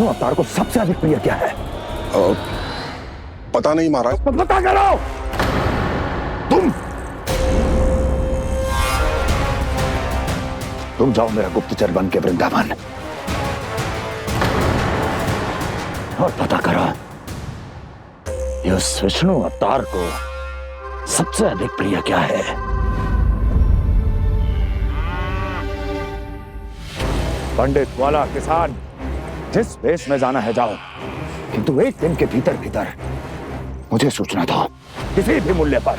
अवतार को सबसे अधिक प्रिय क्या है? पता नहीं महाराज। पता करो। तुम जाओ मेरा गुप्तचर बन के वृंदावन और पता करो इस विष्णु अवतार को सबसे अधिक प्रिय क्या है। पंडित, वाला, किसान, जिस वेश में जाना है जाओ, किंतु एक दिन के भीतर भीतर मुझे सूचना दो, किसी भी मूल्य पर।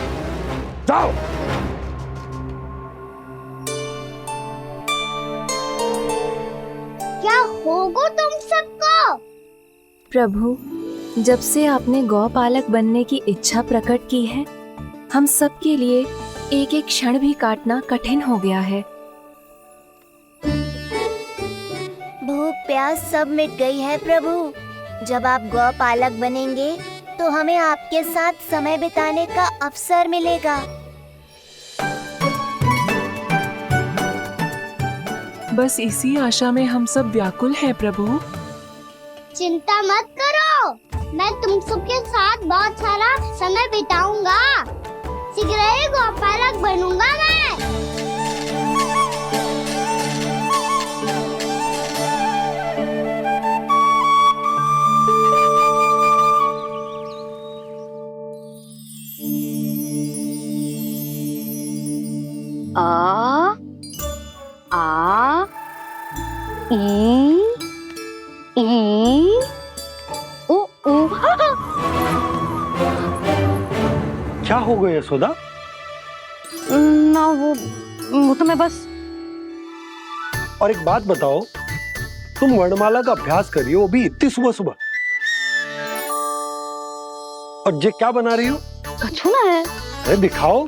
जाओ। क्या होगा तुम सबको? प्रभु, जब से आपने गौपालक बनने की इच्छा प्रकट की है, हम सब के लिए एक एक क्षण भी काटना कठिन हो गया है। भूख प्यास सब मिट गई है प्रभु। जब आप गौपालक बनेंगे तो हमें आपके साथ समय बिताने का अवसर मिलेगा। बस इसी आशा में हम सब व्याकुल हैं प्रभु। चिंता मत करो, मैं तुम सबके साथ बहुत सारा समय बिताऊंगा। शीघ्र ही गौपालक बनूंगा मैं। आ आ ई ऊ ऊ। क्या हो गया यशोदा? ना वो तो मैं बस। और एक बात बताओ, तुम वर्णमाला का अभ्यास कर रही हो, भी इतनी सुबह सुबह, और ये क्या बना रही हो? कछुआ है। अरे दिखाओ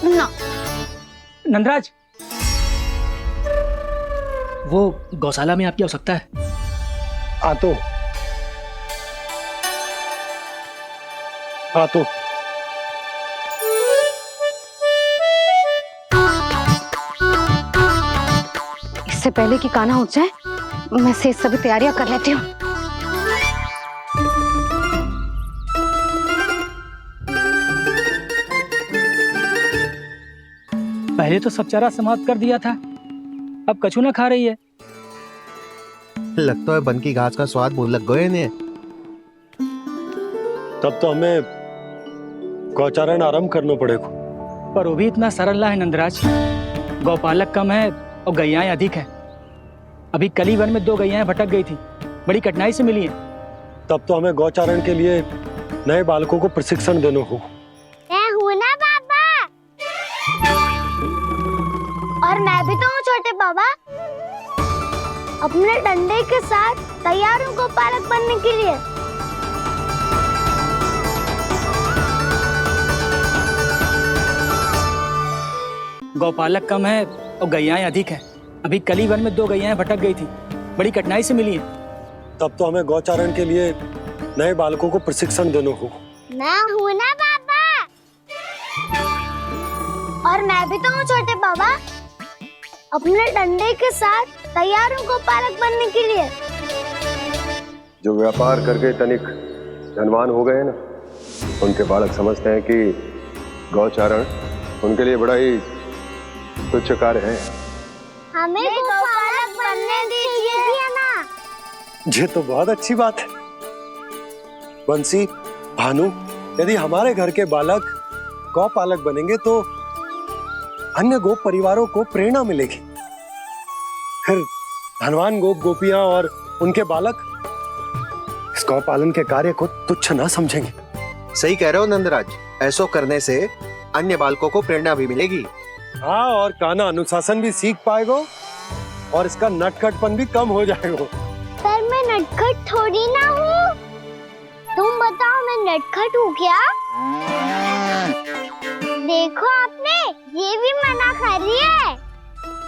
ना। नंदराज, वो गौशाला में आपकी आवश्यकता है। आतो आतो। इससे पहले कि कान्हा उठ जाए, मैं से सभी तैयारियां कर लेती हूँ। पहले तो सब चारा समाप्त कर दिया था, अब कछू ना खा रही है। लगता है बन की घास का स्वाद मुंह लग गए ने। तब तो हमें गौचारण आरंभ करना पड़ेगा। पर वो भी इतना सरल ना है नंदराज। गौपालक कम है और गैयाएं अधिक है। अभी कली वन में 2 गैयाएं भटक गई थी, बड़ी कठिनाई से मिली हैं। तब तो हमें गौचारण के लिए नए बालकों को प्रशिक्षण देना होगा। मैं हूँ ना बाबा, और मैं भी तो हूँ छोटे बाबा। अपने डंडे के साथ तैयार हूँ गौपालक बनने के लिए। गौपालक कम है और गैयाएं अधिक है। अभी कली वन में 2 गैयाएं भटक गई थी, बड़ी कठिनाई से मिली हैं। तब तो हमें गौचारण के लिए नए बालकों को प्रशिक्षण देना होगा। मैं हूँ ना बाबा, और मैं भी तो हूँ छोटे बाबा। अपने डंडे के साथ तैयार हूँ गौपालक बनने के लिए। जो व्यापार करके तनिक धनवान हो गए ना, उनके बालक समझते हैं कि गौचारण उनके लिए बड़ा ही तुच्छ कार्य है। हमें गौपालक बनने दीजिए ना। ये तो बहुत अच्छी बात है। बंसी, भानु, यदि हमारे घर के बालक गौपालक बनेंगे तो अन्य गोप परिवारों को प्रेरणा मिलेगी। फिर धनवान गोप गोपियां और उनके बालक इस गौ पालन के कार्य को तुच्छ ना समझेंगे। सही कह रहे हो नंदराज, ऐसा करने से अन्य बालकों को प्रेरणा भी मिलेगी। हाँ, और कान्हा अनुशासन भी सीख पाएगा और इसका नटखटपन भी कम हो जाएगा। पर मैं नटखट थोड़ी ना हूँ। तुम बताओ, मैं नटखट हूँ क्या? देखो आपने, ये भी मना कर रही है।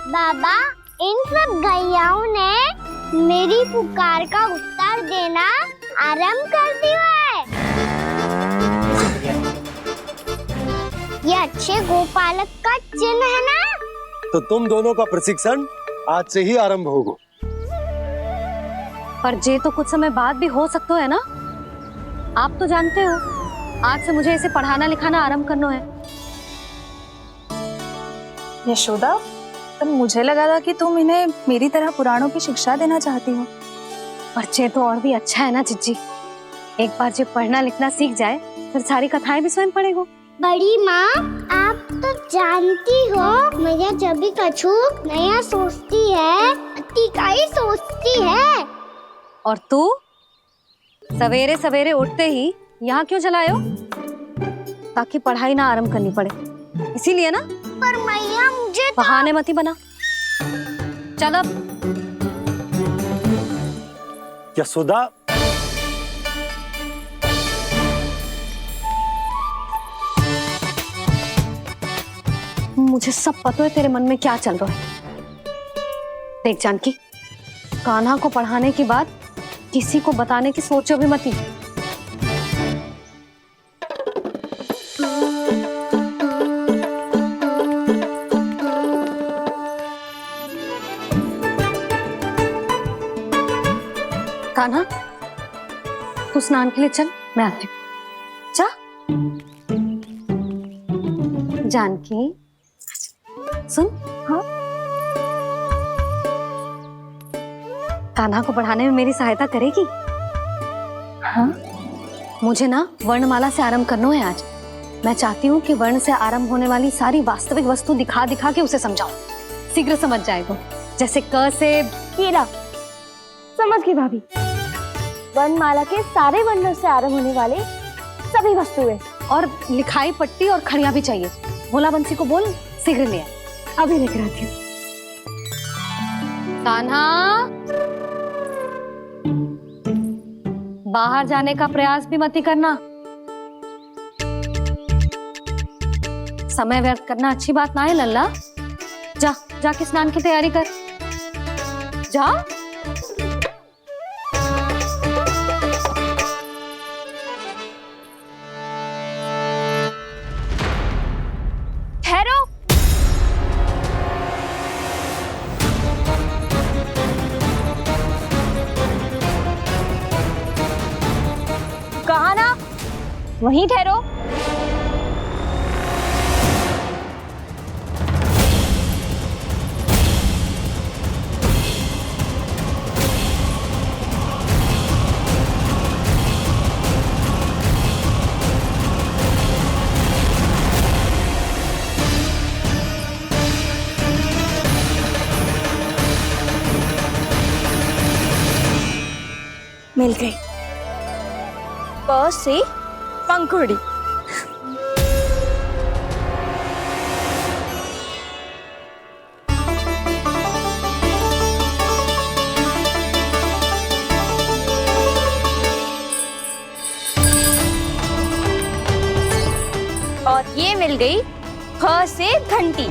बाबा, इन सब गैयाओं ने मेरी पुकार का उत्तर देना आरंभ कर दिया है। ये अच्छे गोपालक का चिन्ह है ना? तो तुम दोनों का प्रशिक्षण आज से ही आरंभ होगा। पर जे तो कुछ समय बाद भी हो सकता है ना। आप तो जानते हो आज से मुझे इसे पढ़ाना लिखाना आरंभ करना है। यशोदा, पर मुझे लगा था कि तुम इन्हें मेरी तरह पुराणों की शिक्षा देना चाहती हो। पर जे तो और भी अच्छा है ना जिज्जी। एक बार जब पढ़ना लिखना सीख जाए फिर सारी कथाएं भी स्वयं पढ़ेगा। बड़ी माँ, आप तो जानती हो मेरा जब भी कछु नया सोचती है, का ही सोचती है। और तू सवेरे सवेरे उठते ही यहाँ क्यों चलाए हो? ताकि पढ़ाई ना आरंभ करनी पड़े, इसीलिए ना। पर मैया मुझे बहाने मती बना। चल अब। यशोदा, मुझे सब पता है तेरे मन में क्या चल रहा है। देख जानकी, कान्हा को पढ़ाने की बात किसी को बताने की सोचो भी मती। कान्हा, तू स्नान के लिए चल, मैं आती हूँ। जा। जानकी सुन। हाँ, कान्हा को पढ़ाने में मेरी सहायता करेगी? हाँ, मुझे ना वर्णमाला से आरंभ करना है आज। मैं चाहती हूँ कि वर्ण से आरंभ होने वाली सारी वास्तविक वस्तु दिखा दिखा के उसे समझाऊं। शीघ्र समझ जाएगा। जैसे क से कीड़ा। समझ गई भाभी। वर्णमाला के सारे वर्णों से आरंभ होने वाले सभी वस्तुएं और लिखाई पट्टी और खड़िया भी चाहिए। भोला बंसी को बोल शीघ्र ले आए। अभी लेकर आती हूँ। कान्हा, बाहर जाने का प्रयास भी मत करना। समय व्यर्थ करना अच्छी बात ना है लल्ला। जा, जाके स्नान की तैयारी कर। जा। ठहरो। कहा ना, वहीं ठहरो। मिल गई। प से पंखुड़ी। और ये मिल गई ख से घंटी।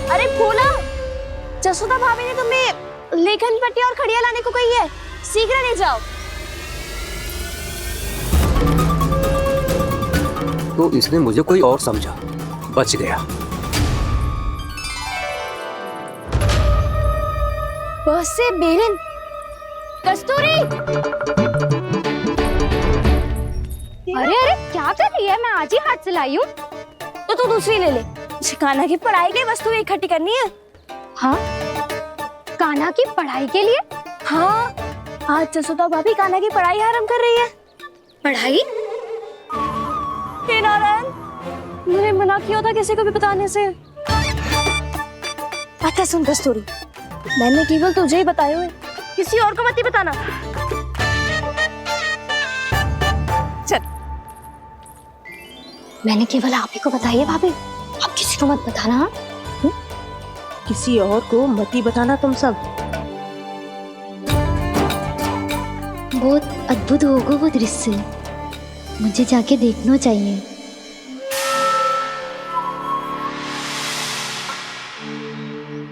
अरे भोला, जसोदा भाभी ने तुम्हें लेखन पट्टी और खड़िया लाने को कही है, शीघ्र ले जाओ। तो इसने मुझे कोई और समझा, बच गया। बस से बेरन। कस्तूरी। अरे अरे क्या कर रही है? मैं आज ही हाथ से लाई हूँ। तो तू दूसरी ले ले। कान्हा की पढ़ाई के लिए वस्तुएं इकट्ठी करनी है। हाँ, कान्हा की पढ़ाई के लिए? हाँ, आज जसोदा भाभी कान्हा की पढ़ाई आरंभ कर रही है। पढ़ाई? हे नारायण, मैंने मना किया था किसी को भी बताने से। अच्छा सुन कस्तूरी, मैंने केवल तुझे ही बताया हुए, किसी और को मत ही बताना। चल। मैंने केवल आप ही को बताई है भाभी, आप किसी को मत बताना। हाँ? किसी और को मत ही बताना तुम सब। बहुत अद्भुत होगा वो दृश्य, मुझे जाके देखना चाहिए।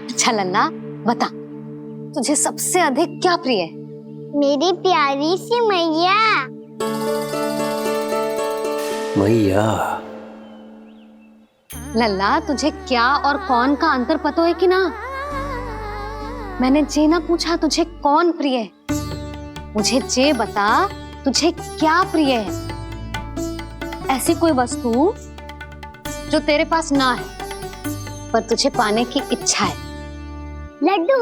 अच्छा लल्ला, बता तुझे सबसे अधिक क्या प्रिय है? मेरी प्यारी सी मैया। मैया। लल्ला, तुझे क्या और कौन का अंतर पता है कि ना? मैंने जे ना पूछा तुझे कौन प्रिय है, मुझे जे बता तुझे क्या प्रिय है। ऐसी कोई वस्तु जो तेरे पास ना है पर तुझे पाने की इच्छा है। लड्डू,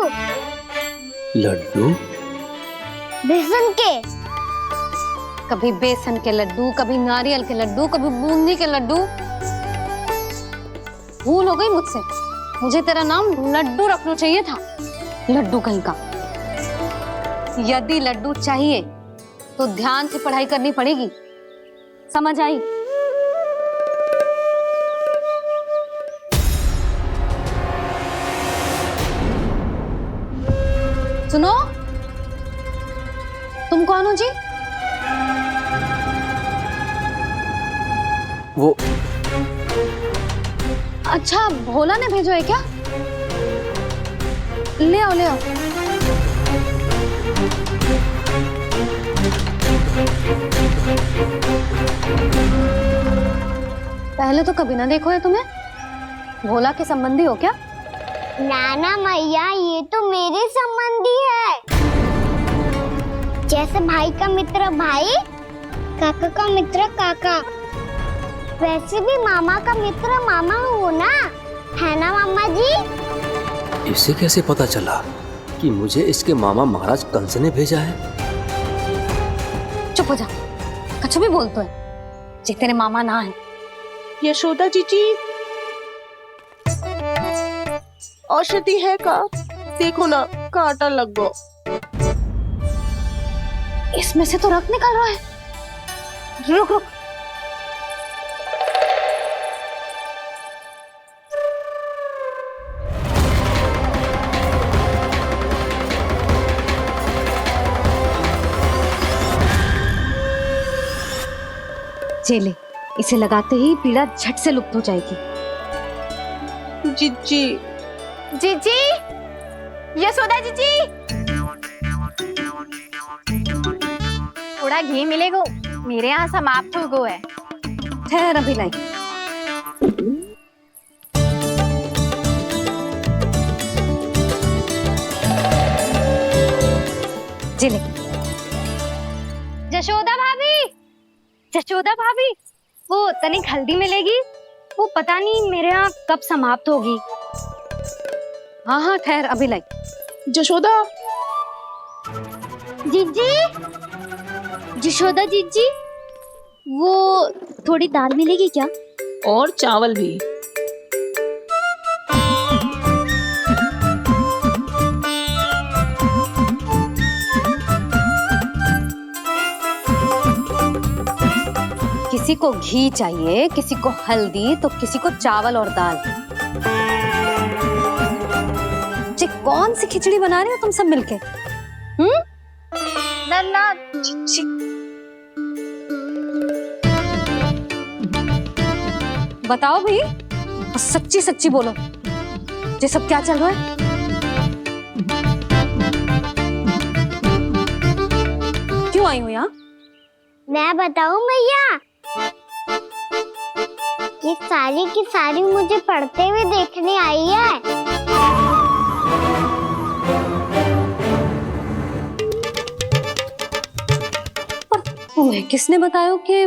लड्डू? बेसन के। कभी बेसन के लड्डू, कभी नारियल के लड्डू, कभी बूंदी के लड्डू। भूल हो गई मुझसे, मुझे तेरा नाम लड्डू रखना चाहिए था। लड्डू कहीं का। यदि लड्डू चाहिए तो ध्यान से पढ़ाई करनी पड़ेगी, समझ आई? सुनो, तुम कौन हो जी? वो अच्छा, भोला ने भेजो है क्या? ले आओ ले आओ। पहले तो कभी ना देखो है तुम्हें। भोला के संबंधी हो क्या? नाना मैया, ये तो मेरे संबंधी है। जैसे भाई का मित्र भाई, काका का मित्र काका, वैसे भी मामा का मित्र मामा हो ना, है ना मामा जी? इसे कैसे पता चला कि मुझे इसके मामा महाराज कंस ने भेजा है? चुप हो जा, कुछ भी बोलते है जे तेरे मामा ना है। यशोदा जीजी, औषधि है का? देखो ना, कांटा लग गो। इसमें से तो रक्त निकल रहा है। रुक रुक, चले, इसे लगाते ही पीड़ा झट से लुप्त हो जाएगी। जीजी, जीजी, यशोदा जीजी, थोड़ा घी मिलेगा, मेरे यहाँ समाप्त हो गो है। ठहर अभी लाई। जिले। जशोदा भाभी, जशोदा भाभी, वो तनिक हल्दी मिलेगी? वो पता नहीं मेरे यहाँ कब समाप्त होगी। हाँ हाँ ठहर अभी लाई। जशोदा, जीजी, जशोदा जीजी, वो थोड़ी दाल मिलेगी क्या? और चावल भी। किसी को घी चाहिए, किसी को हल्दी, तो किसी को चावल और दाल। जी कौन सी खिचड़ी बना रहे हो तुम सब मिलके? नन्ना, बताओ भाई, और सच्ची सच्ची बोलो, ये सब क्या चल रहा है? क्यों आई हो यहाँ? मैं बताऊं भैया, ये सारी की सारी मुझे पढ़ते हुए देखने आई है। पर तुम्हें किसने बताया कि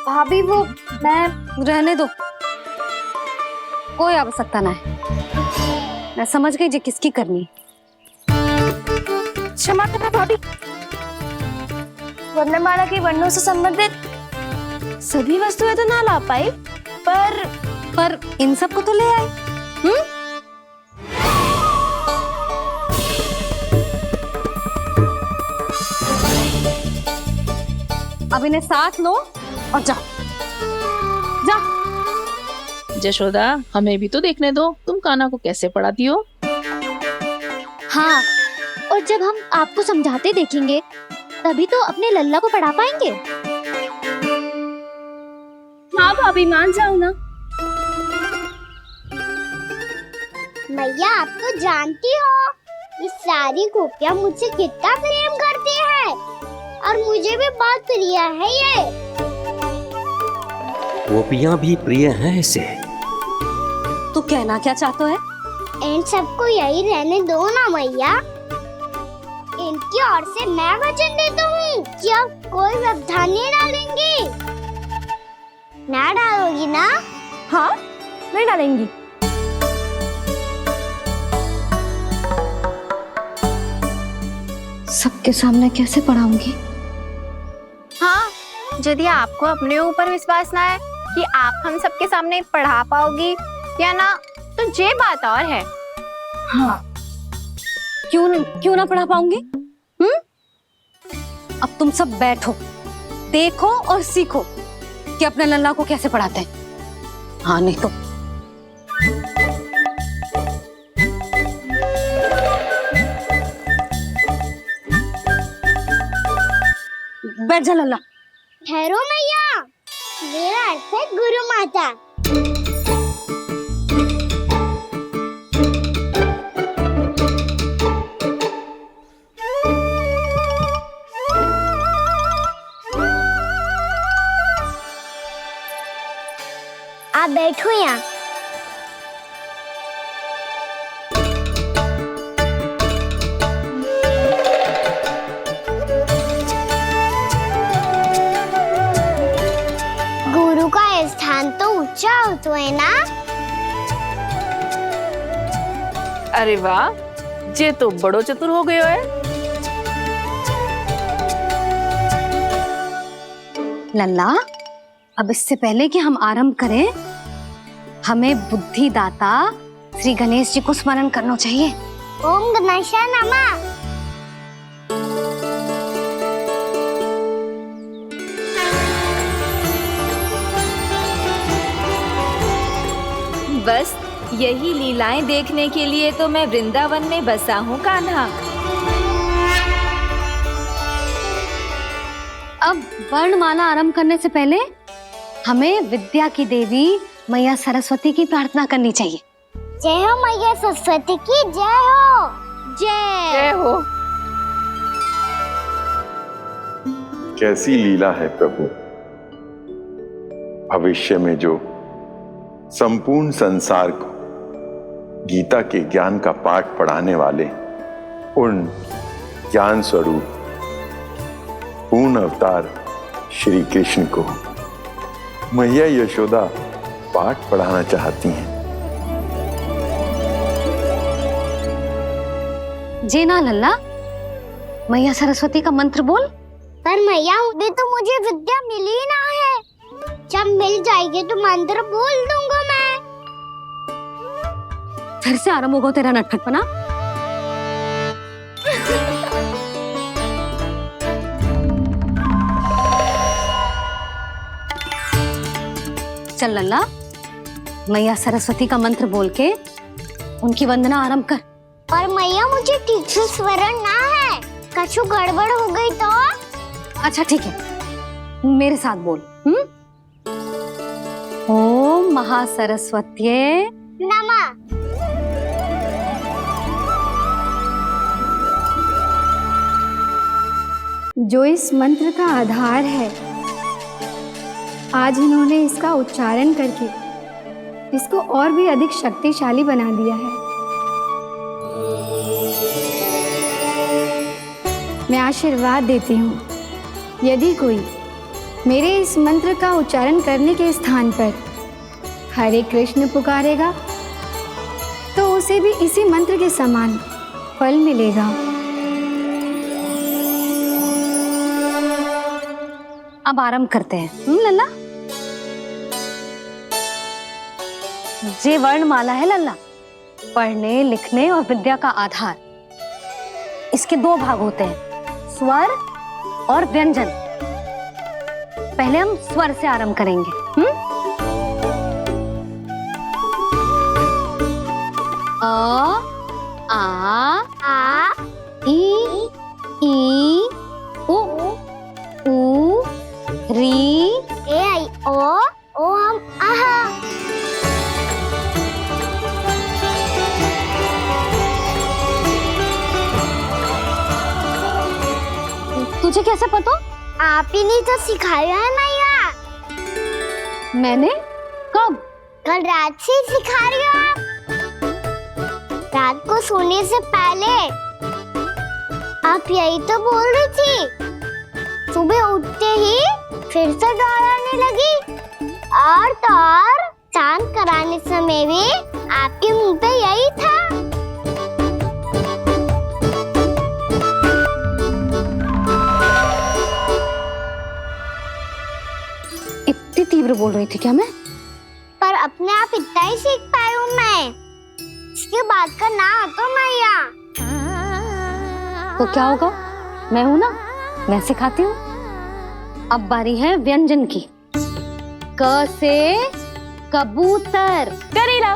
भाभी? वो मैं रहने दो, कोई आवश्यकता ना है। मैं समझ गई जे किसकी करनी। क्षमा करना भाभी, वर्णमाला के वर्णों से संबंधित सभी वस्तुएं तो ना ला पाई, पर इन सब को तो ले आए। अब इन्हें साथ लो और जाओ। जा। जशोदा, हमें भी तो देखने दो, तुम कान्हा को कैसे पढ़ाती हो। हाँ, और जब हम आपको समझाते देखेंगे तभी तो अपने लल्ला को पढ़ा पाएंगे। हाँ भाभी, मान जाओ ना। मैया, आप तो जानती हो ये सारी गोपियां मुझसे कितना प्रेम करती है। और मुझे भी बहुत प्रिय है ये। गोपियां भी प्रिय हैं इसे। तू कहना क्या चाहता है? इन सबको यही रहने दो ना मैया। इनकी ओर से मैं वचन देता हूँ कि अब कोई व्यवधान नहीं डालेंगी। ना डालोगी ना? हाँ, मैं डालेंगी। सबके सामने कैसे पढ़ाऊंगी? हाँ, यदि आपको अपने ऊपर विश्वास ना है कि आप हम सबके सामने पढ़ा पाओगी या ना, तो ये बात और है। हाँ, क्यों ना पढ़ा पाऊंगी? अब तुम सब बैठो, देखो और सीखो कि अपने लल्ला को कैसे पढ़ाते हैं। हाँ, नहीं तो बैठ जा लल्ला। ठहरो मैया, मेरा अर्थ है गुरु माता। आप बैठो यहाँ। गुरु का स्थान तो ऊंचा होता है ना? अरे वाह, जे तो बड़ो चतुर हो गयो है। लल्ला, अब इससे पहले कि हम आरंभ करें, हमें बुद्धिदाता श्री गणेश जी को स्मरण करना चाहिए। ओम गणेशाय नमः। बस यही लीलाएं देखने के लिए तो मैं वृंदावन में बसा हूँ कान्हा। अब वर्णमाला आरंभ करने से पहले हमें विद्या की देवी मैया सरस्वती की प्रार्थना करनी चाहिए। जय हो मैया सरस्वती की जय हो। जय हो। कैसी लीला है प्रभु। भविष्य में जो संपूर्ण संसार को गीता के ज्ञान का पाठ पढ़ाने वाले उन ज्ञान स्वरूप पूर्ण अवतार श्री कृष्ण को मैया यशोदा पाठ पढ़ाना चाहती हैं। जी ना लल्ला, मैया सरस्वती का मंत्र बोल। पर मैया अभी तो मुझे विद्या मिली ना है। जब मिल जाएगी तो मंत्र बोल दूंगा मैं। फिर से आरंभ होगा तेरा नटखटपना। चल लल्ला, मैया सरस्वती का मंत्र बोल के उनकी वंदना आरंभ कर। पर मैया मुझे ठीक से स्मरण ना है, कछु गड़बड़ हो गई तो? अच्छा ठीक है, मेरे साथ बोल। ओम महासरस्वत्यै नमः। जो इस मंत्र का आधार है, आज इन्होंने इसका उच्चारण करके इसको और भी अधिक शक्तिशाली बना दिया है। मैं आशीर्वाद देती हूँ, यदि कोई मेरे इस मंत्र का उच्चारण करने के स्थान पर हरे कृष्ण पुकारेगा तो उसे भी इसी मंत्र के समान फल मिलेगा। अब आरंभ करते हैं। लल्ला, जे वर्णमाला है लल्ला, पढ़ने लिखने और विद्या का आधार। इसके दो भाग होते हैं, स्वर और व्यंजन। पहले हम स्वर से आरंभ करेंगे। अ, आ, ई, उ, री, ए आई ओ हम आहा। तुझे कैसे पता? आप ही ने तो सिखाया है मैया। मैंने? कब? कल रात से सिखा रही हो आप। रात को सोने से पहले आप यही तो बोल रही थी। सुबह उठते ही फिर से दोहराने लगी। और तो और चांद कराने समय भी आपके मुंह पे यही था। इतनी तीव्र बोल रही थी क्या मैं? पर अपने आप इतना ही सीख पाई हूँ मैं। इसके बाद का ना तो मैया। तो क्या होगा? मैं हूं ना, मैं सिखाती हूँ। अब बारी है व्यंजन की। क से कबूतर। करेला।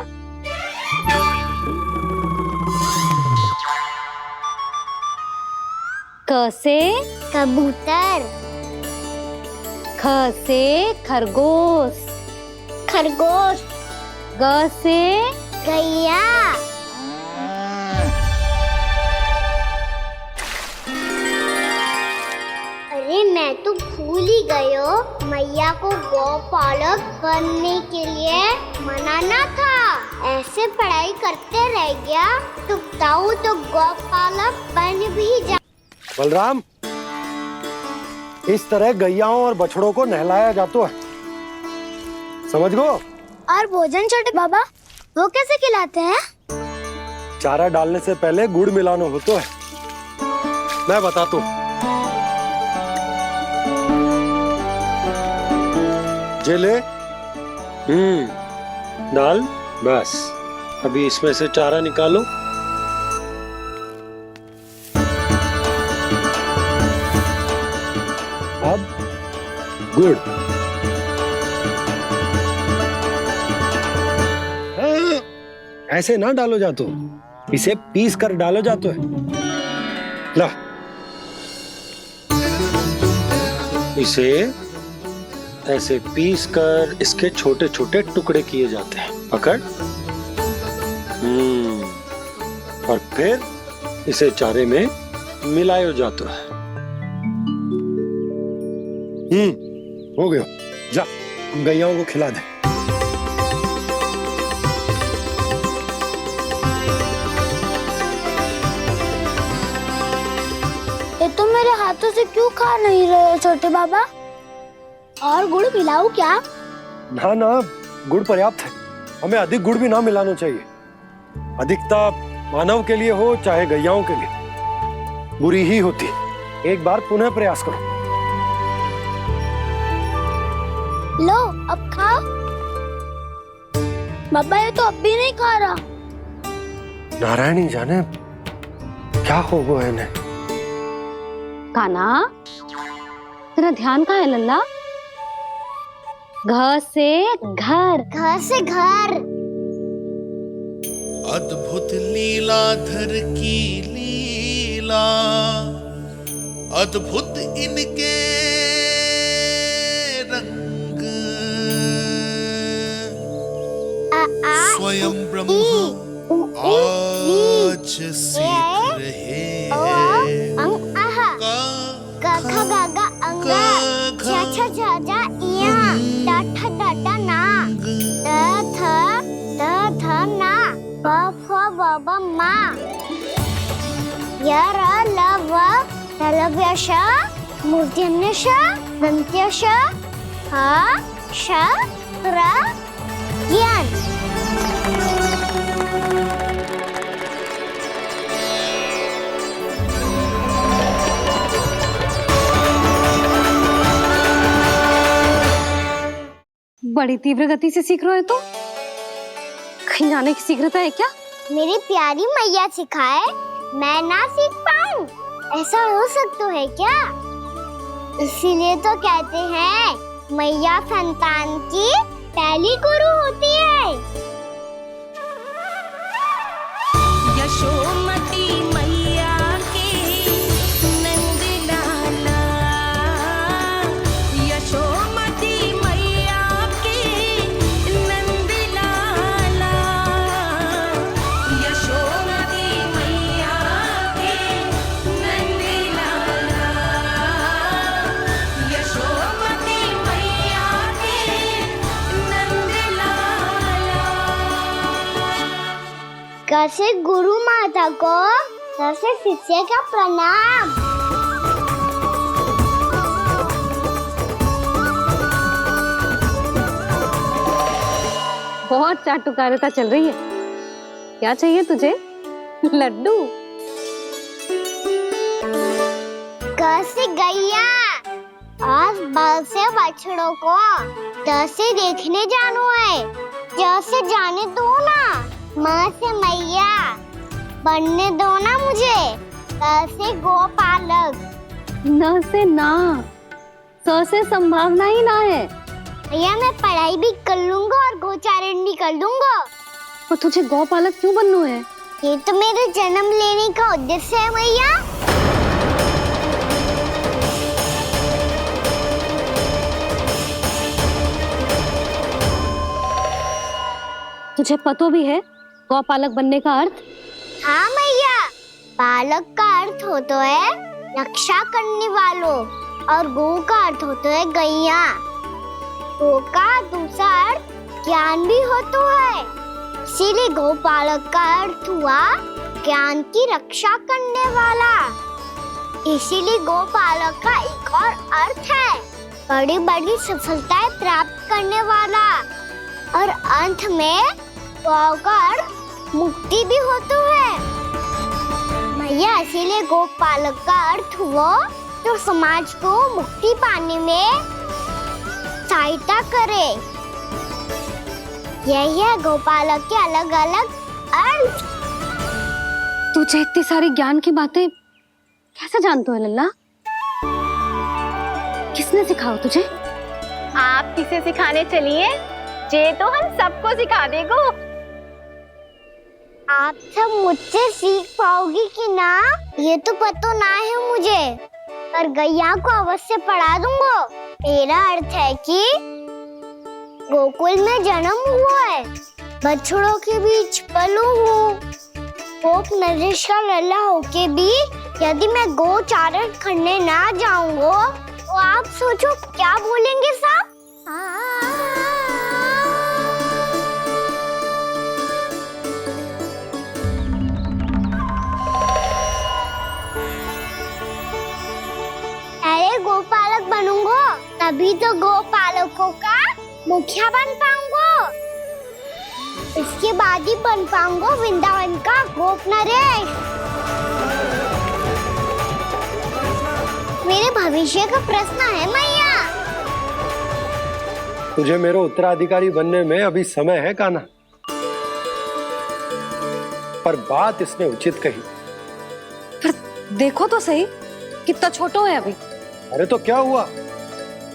क से कबूतर। ख से खरगोश। खरगोश। ग से गैया। अरे मैं तो भूल ही गई हो, मैया को गौपालक बनने के लिए मनाना था। ऐसे पढ़ाई करते रह गया तो ताऊ तो गौपालक बन भी जा। बलराम, इस तरह गैयाओं और बछड़ों को नहलाया जाता है, समझ गो? और भोजन छोटे बाबा वो कैसे खिलाते हैं? चारा डालने से पहले गुड़ मिलाना होता है। मैं बताता हूँ। जेले डाल, बस अभी इसमें से चारा निकालो। अब गुड़। ऐसे ना डालो जातो, इसे पीस कर डालो जातो है। ला, इसे ऐसे पीस कर इसके छोटे छोटे टुकड़े किए जाते हैं। पकड़। और फिर इसे चारे में मिलाया जाता है। हो गया, जा हम गैयाओं को खिला दे। ये तो मेरे हाथों से क्यों खा नहीं रहे छोटे बाबा? और गुड़ मिलाऊं क्या? ना ना, गुड़ पर्याप्त है। हमें अधिक गुड़ भी ना मिलाना चाहिए। अधिकता मानव के लिए हो चाहे गैयाओं के लिए बुरी ही होती। एक बार पुनः प्रयास करो। लो अब खाओ। बाबा ये तो अब भी नहीं खा रहा। नारायणी जाने क्या हो गया इन्हें। काना, तेरा ध्यान कहाँ है लल्ला? घ से घर। घर से घर। अद्भुत लीलाधर की लीला, अद्भुत इनके रंग, स्वयं ब्रह्मा आज सीख रहे हैं। गा खा गा गा अंगा, छा छा छा जा इया, डा ठा ना, द थ ना, ब फ ब ब मा, य र ल व लव्य श, मूर्धन्य श, दन्त्य श, ह श र ज्ञान। बड़ी तीव्र गति से सीख रहे हो तो कहीं जाने की शीघ्रता है क्या? मेरी प्यारी मैया सिखाए, मैं ना सीख पाऊं, ऐसा हो सकता है क्या? इसीलिए तो कहते हैं मैया संतान की पहली गुरु होती है। यशोमती मैया के नंद लाला, यशोमती मैया के नंद लाला, यशोमती मैया के नंद लाला, कैसे गुरु माता को सबसे शिष्य का प्रणाम। बहुत चाटुकारिता चल रही है। क्या चाहिए तुझे? लड्डू? कैसे गैया और बल से बछड़ों को कैसे देखने जानो है, जैसे जाने दो ना, माँ से मैया बनने दो ना मुझे, कैसे गोपालक। न से ना, स से संभावना ही ना है। भैया मैं पढ़ाई भी कर लूंगा और गोचारण भी कर दूंगा। और तुझे गौपालक क्यों बनना है? ये तो मेरे जन्म लेने का उद्देश्य है भैया। तुझे पतो भी है गौपालक बनने का अर्थ? हाँ मैया, पालक का अर्थ होता है रक्षा करने वालों और गौ का अर्थ होता है गैया। गौ का दूसरा अर्थ ज्ञान भी होता है, इसीलिए गोपालक का अर्थ हुआ ज्ञान की रक्षा करने वाला। इसीलिए गोपालक का एक और अर्थ है बड़ी बड़ी सफलताएं प्राप्त करने वाला, और अंत में गौ का अर्थ मुक्ति भी होता है। भैया इसीलिए गोपालक का अर्थ हुआ जो समाज को मुक्ति पाने में सहायता करे। यही है गोपालक के अलग अलग अर्थ। तुझे इतनी सारी ज्ञान की बातें कैसे जानते हो लल्ला? किसने सिखाओ तुझे? आप किसे सिखाने चलिए, जे तो हम सबको सिखा देगो। आप सब मुझसे सीख पाओगी कि ना ये तो पता ना है मुझे, पर गैया को अवश्य पढ़ा दूंगा। मेरा अर्थ है कि गोकुल में जन्म हुआ है, बछड़ों के बीच पलू हूँ, गोप नरेश का लल्ला होके भी यदि मैं गोचारण करने ना जाऊंगा तो आप सोचो क्या बोलेंगे सब? अरे गोपालक बनूंगा तभी तो गोपालकों का मुखिया बन पाऊंगा, इसके बाद ही बन पाऊंगा वृंदावन का गोप नरेश। मेरे भविष्य का प्रश्न है मैया। तुझे मेरा उत्तराधिकारी बनने में अभी समय है कान्हा, पर बात इसने उचित कही। पर देखो तो सही, कितना छोटो है अभी। अरे तो क्या हुआ,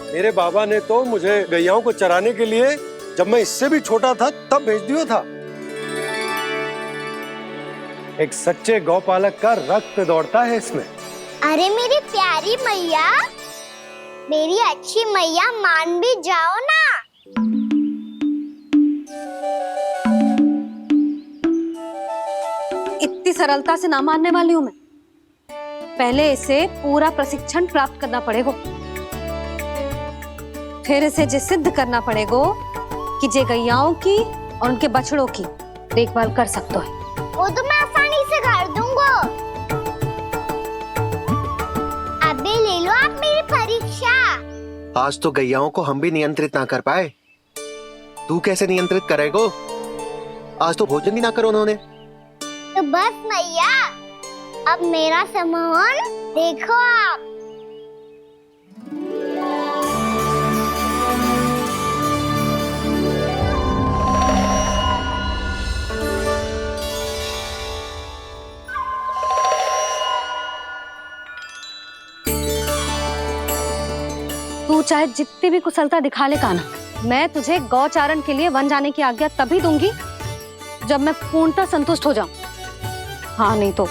मेरे बाबा ने तो मुझे गैयाओं को चराने के लिए जब मैं इससे भी छोटा था तब भेज दिया था। एक सच्चे गौपालक का रक्त दौड़ता है इसमें। अरे मेरी प्यारी मैया, मेरी अच्छी मैया, मान भी जाओ ना। इतनी सरलता से ना मानने वाली हूं मैं। पहले इसे पूरा प्रशिक्षण प्राप्त करना पड़ेगा, फिर इसे ये सिद्ध करना पड़ेगा कि जे गैयाओं की और उनके बछड़ों की देखभाल कर सकते हैं। वो तो मैं आसानी से कर दूंगा। अबे ले लो आप मेरी परीक्षा। आज तो गैयाओं को हम भी नियंत्रित ना कर पाए, तू कैसे नियंत्रित करेगो? आज तो भोजन भी ना करो उन्होंने। तो बस मैया, अब मेरा सम्मान देखो आप। तू चाहे जितनी भी कुशलता दिखा ले कान्हा, मैं तुझे गौचारण के लिए वन जाने की आज्ञा तभी दूंगी जब मैं पूर्णतः संतुष्ट हो जाऊं। हाँ नहीं तो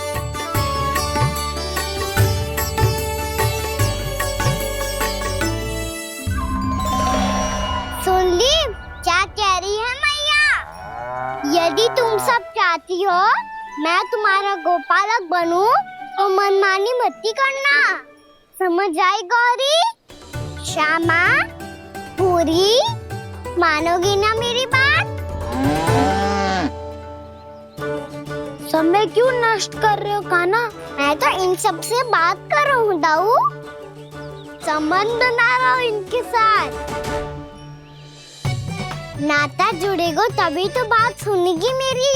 सुन ली क्या कह रही है मैया? यदि तुम सब चाहती हो मैं तुम्हारा गोपालक बनूं तो मनमानी मत करना, समझ आई गौरी? श्यामा, पूरी, मानोगी ना मेरी बात? समय क्यों नष्ट कर रहे हो काना? मैं तो इन सब से बात कर रहा हूँ दाऊ, संबंध बना रहा हूँ इनके साथ। नाता जुड़ेगा तभी तो बात सुनेगी मेरी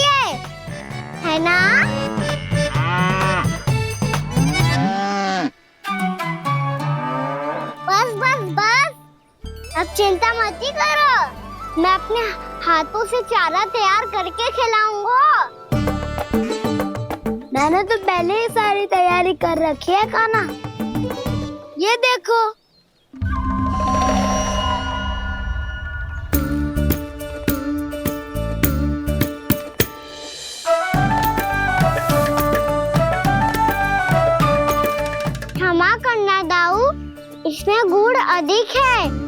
है ना? बस बस बस, अब चिंता मत ही करो, मैं अपने हाथों से चारा तैयार करके खिलाऊंगा। मैंने तो पहले ही सारी तैयारी कर रखी है काना, ये देखो। क्षमा करना दाऊ, इसमें गुड़ अधिक है।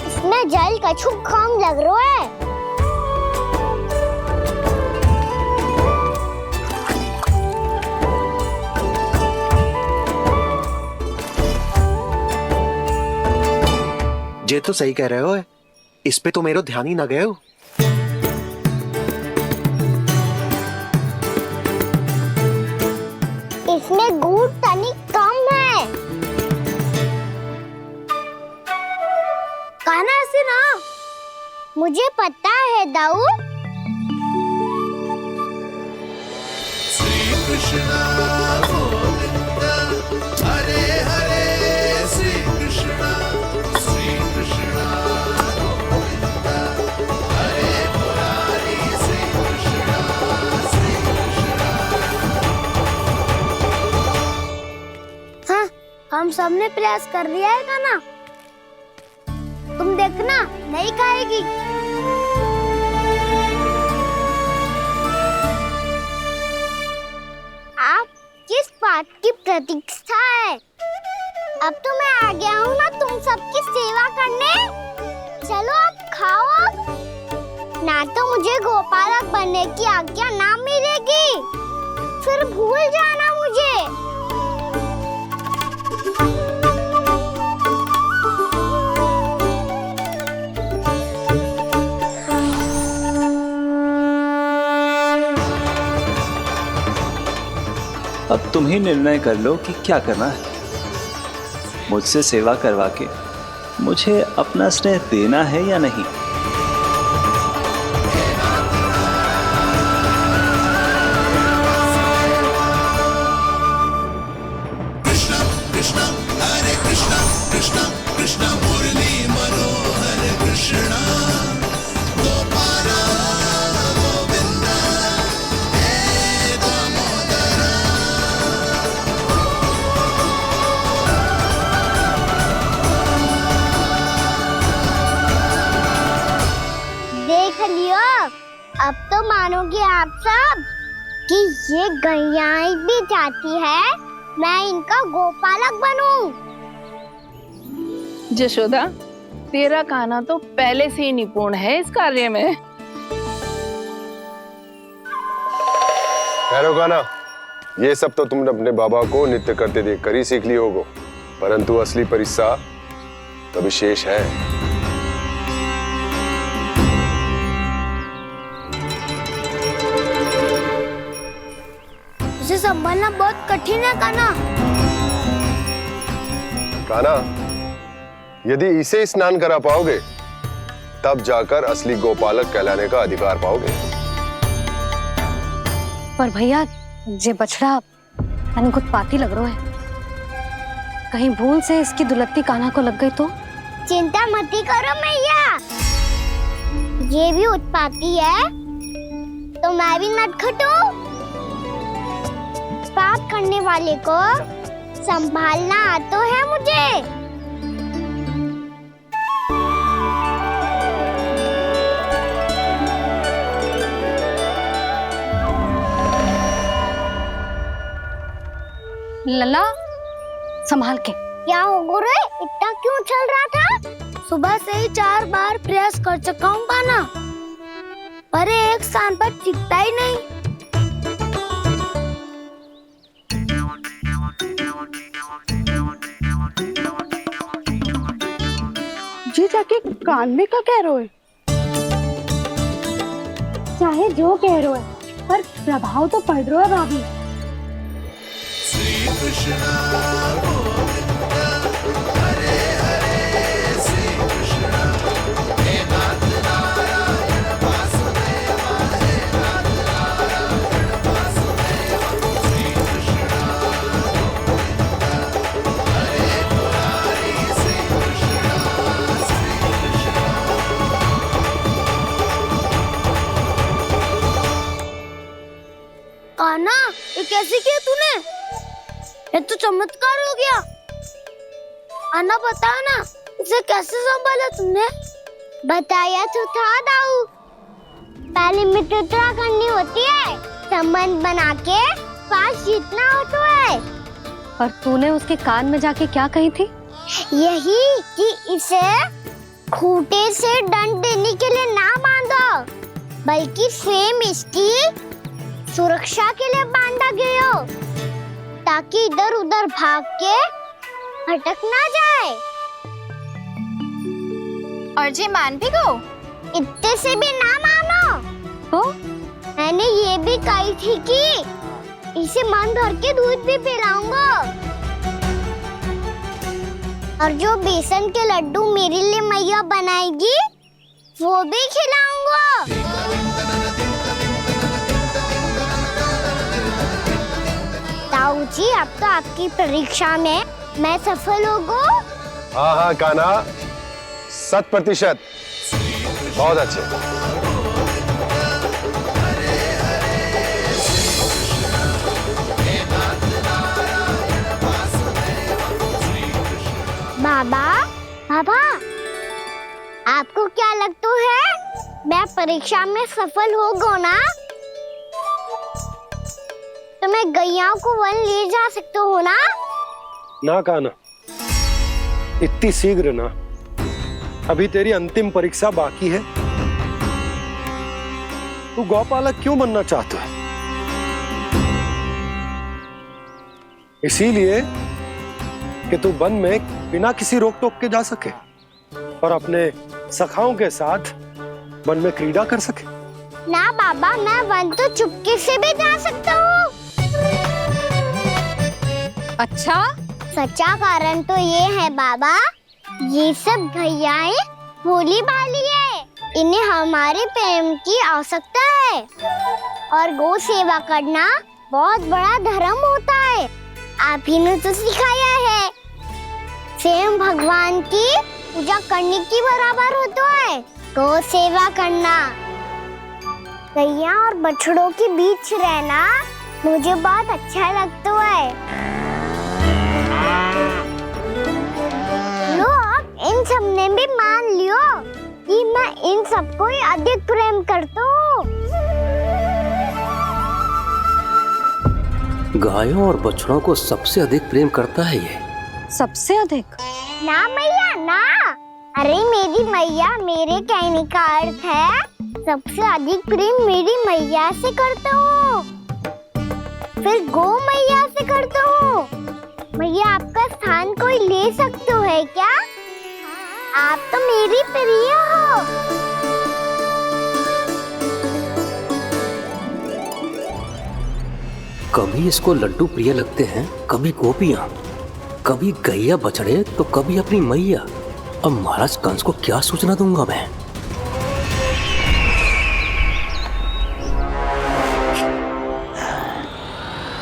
इसमें जल कछु कम लग रहा है। ये तो सही कह रहे हो, इस पे तो मेरा ध्यान ही ना गए हो। इसमें गुड़ तनिक कम है। काना ऐसे ना, मुझे पता है दाऊ। श्री कृष्ण गोविंद हरे हरे, श्री कृष्ण गोविंद हरे मुरारी, श्री कृष्ण हाँ, हम सबने प्रयास कर लिया है काना, तुम देखना नहीं खाएगी। आप किस बात की प्रतीक्षा है? अब तो मैं आ गया हूँ ना तुम सबकी सेवा करने। चलो अब खाओ अब। ना तो मुझे गोपालक बनने की आज्ञा ना मिलेगी, फिर भूल जाना मुझे। अब तुम ही निर्णय कर लो कि क्या करना है। मुझसे सेवा करवा के मुझे अपना स्नेह देना है या नहीं। कृष्ण कृष्ण हरे कृष्ण कृष्ण कृष्ण मुरली मनोहर कृष्ण गोपाल गोविंद हे दामोदर। देख लियो, अब तो मानोगे आप सब कि ये गैयाएं भी चाहती है मैं इनका गोपालक बनूं। जशोदा, तेरा काना तो पहले से ही निपुण है इस कार्य में। खैर होगा ना, ये सब तो तुमने अपने बाबा को नित्य करते देखकर ही सीख ली होगो, परंतु असली परिस्सा तो विशेष है। उसे संभालना बहुत कठिन है काना। काना, यदि इसे स्नान करा पाओगे तब जाकर असली गोपालक कहलाने का अधिकार पाओगे। पर भैया, ये बछड़ा कुछ पाती लग रहा है, कहीं भूल से इसकी दुलत्ती कान्हा को लग गई तो? चिंता मत करो मैया, ये भी उत्पाती है तो मैं भी नटखट हूँ। पाप करने वाले को संभालना आता है मुझे। लला, संभाल के। क्या हो गुरु, इतना क्यों चल रहा था? सुबह से ही 4 बार प्रयास कर चुका हूँ काना, पर ये एक स्थान पर टिकता ही नहीं। जी जाके कान में क्या कह रहे हो? चाहे जो कह रहे हो पर प्रभाव तो पड़ रहा है भाभी। श्री कृष्णा गोविंद हरे हरे श्री कृष्णा हे नाथ नारायण वासुदेव हे नाथ नारायण वासुदेव श्री कृष्णा गोविंद हरे मुरारी श्री कृष्णा कान्हा, ये कैसे किया तूने? ये तो चमत्कार हो गया। अन्ना बता ना, इसे कैसे संभाला तुमने? बताया तो था दाऊ। पहले मित्रता करनी होती है, संबंध बना के पास जीतना होता है। और तूने उसके कान में जाके क्या कही थी? यही कि इसे खूंटे से दंड देने के लिए ना बांधो, बल्कि स्वयं इसकी सुरक्षा के लिए बांधा गया हो, ताकि इधर उधर भाग के भटक ना जाए। और जी मान भी गो? इतने से भी ना मानो। तो मैंने ये भी कही थी कि इसे मन भर के दूध भी पिलाऊंगा, और जो बेसन के लड्डू मेरे लिए मैया बनाएगी वो भी खिलाऊंगा। ताऊ जी, अब तो आपकी परीक्षा में मैं सफल होगा। हाँ हाँ कान्हा, 100%। बहुत अच्छे। बाबा, बाबा, आपको क्या लगता है मैं परीक्षा में सफल होगा ना? तो मैं गैयाओं को वन ले जा सकता हूँ ना? ना कान्हा, इतनी शीघ्र ना। अभी तेरी अंतिम परीक्षा बाकी है। तू गौपालक क्यों बनना चाहता है? इसीलिए कि तू वन में बिना किसी रोक टोक के जा सके और अपने सखाओं के साथ वन में क्रीड़ा कर सके। ना बाबा, मैं वन तो चुपके से भी जा सकता हूँ। अच्छा? सच्चा कारण तो ये है बाबा, ये सब गैयाएं भोली भाली है, इन्हें हमारे प्रेम की आवश्यकता है, और गौ सेवा करना बहुत बड़ा धर्म होता है। आप ही ने तो सिखाया है, स्वयं भगवान की पूजा करने की बराबर होता है गौ सेवा करना। गैया और बछड़ों के बीच रहना मुझे बहुत अच्छा लगता है। लो, अब इन सब ने भी मान लियो कि मैं इन सबको ही अधिक प्रेम करता हूँ। गायों और बछड़ों को सबसे अधिक प्रेम करता है ये। सबसे अधिक? ना मैया ना, अरे मेरी मैया, मेरे कहने का अर्थ है सबसे अधिक प्रेम मेरी मैया से करता हूँ, फिर गौ मैया से करता हूँ। मैया, आपका स्थान कोई ले सकते है क्या? आप तो मेरी प्रिय हो। कभी इसको लड्डू प्रिय लगते हैं, कभी गोपियां, कभी गैया बछड़े, तो कभी अपनी मैया। अब महाराज कंस को क्या सूचना दूंगा मैं?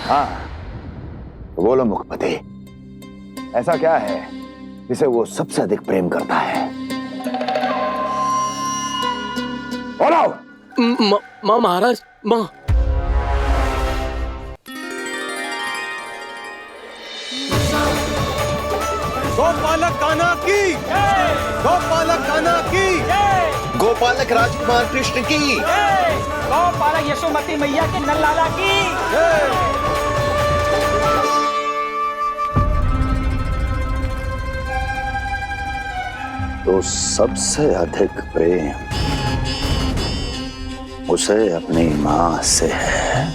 हाँ, बोलो मुखपति, ऐसा क्या है जिसे वो सबसे अधिक प्रेम करता है? बोलो। माँ महाराज, माँ। गोपालक कान्हा की, गोपालक कान्हा की, गोपालक राजकुमार कृष्ण की, गोपालक यशोमती मैया के नल्लाला की। तो सबसे अधिक प्रेम उसे अपनी मां से है।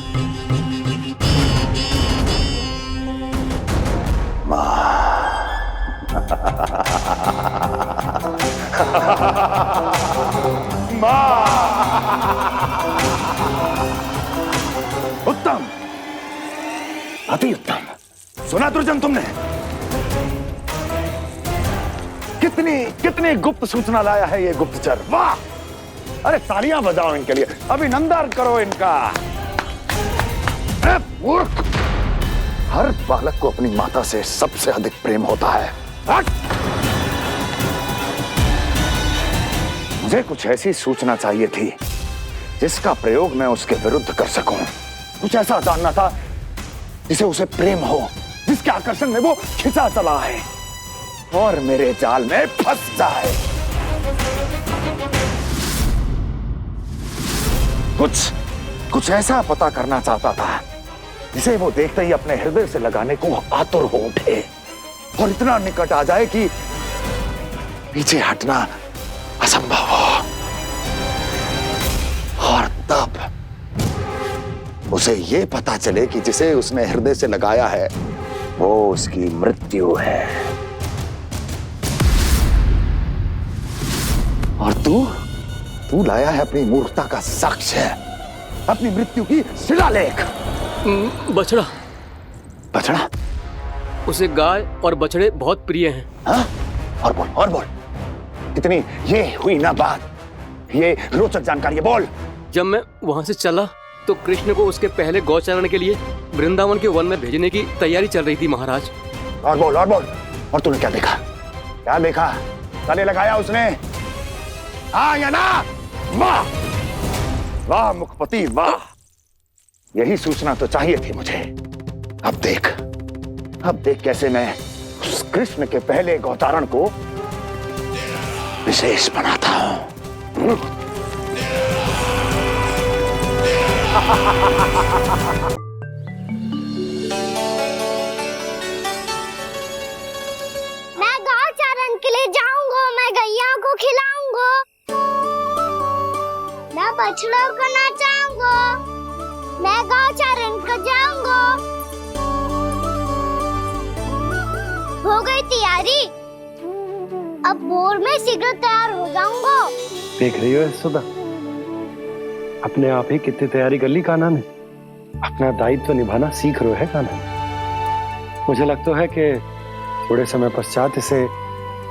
उत्तम, अति उत्तम। सुना दुर्जन तुमने? कितनी कितनी गुप्त सूचना लाया है ये गुप्तचर। वाह! अरे तालियां बजाओ इनके लिए, अभिनंदन करो इनका। मूर्ख! हर बालक को अपनी माता से सबसे अधिक प्रेम होता है। हट! मुझे कुछ ऐसी सूचना चाहिए थी जिसका प्रयोग मैं उसके विरुद्ध कर सकूं। कुछ ऐसा जानना था जिसे उसे प्रेम हो, जिसके आकर्षण में वो खिंचा चला है और मेरे जाल में फंस जाए। कुछ ऐसा पता करना चाहता था जिसे वो देखते ही अपने हृदय से लगाने को आतुर हो उठे और इतना निकट आ जाए कि पीछे हटना असंभव हो। और तब उसे ये पता चले कि जिसे उसने हृदय से लगाया है वो उसकी मृत्यु है। और तू लाया है अपनी मूर्खता का साक्ष्य, अपनी मृत्यु की शिलालेख। बछड़ा। बछड़ा? उसे गाय और बछड़े बहुत प्रिय हैं। हाँ? और बोल। इतनी ये हुई ना बात, ये रोचक जानकारी बोल। जब मैं वहां से चला तो कृष्ण को उसके पहले गौचारण के लिए वृंदावन के वन में भेजने की तैयारी चल रही थी महाराज। और बोल। और तूने क्या देखा? गले लगाया उसने? हाँ या ना? वाह मुखपति वाह! यही सूचना तो चाहिए थी मुझे। अब देख कैसे मैं उस कृष्ण के पहले गौचारण को विशेष बनाता हूं। मैं गौचारण के लिए जाऊंगा, मैं गैया को खिलाऊंगा, मैं बछड़ों को नचाऊंगा, मैं गौचारण को जाऊंगा। हो गई तैयारी, अब भोर में शीघ्र तैयार हो जाऊंगा। देख रही हो यशोदा, अपने आप ही कितनी तैयारी कर ली कान्हा ने। अपना दायित्व निभाना सीख रहे है कान्हा। मुझे लगता है कि थोड़े समय पश्चात इसे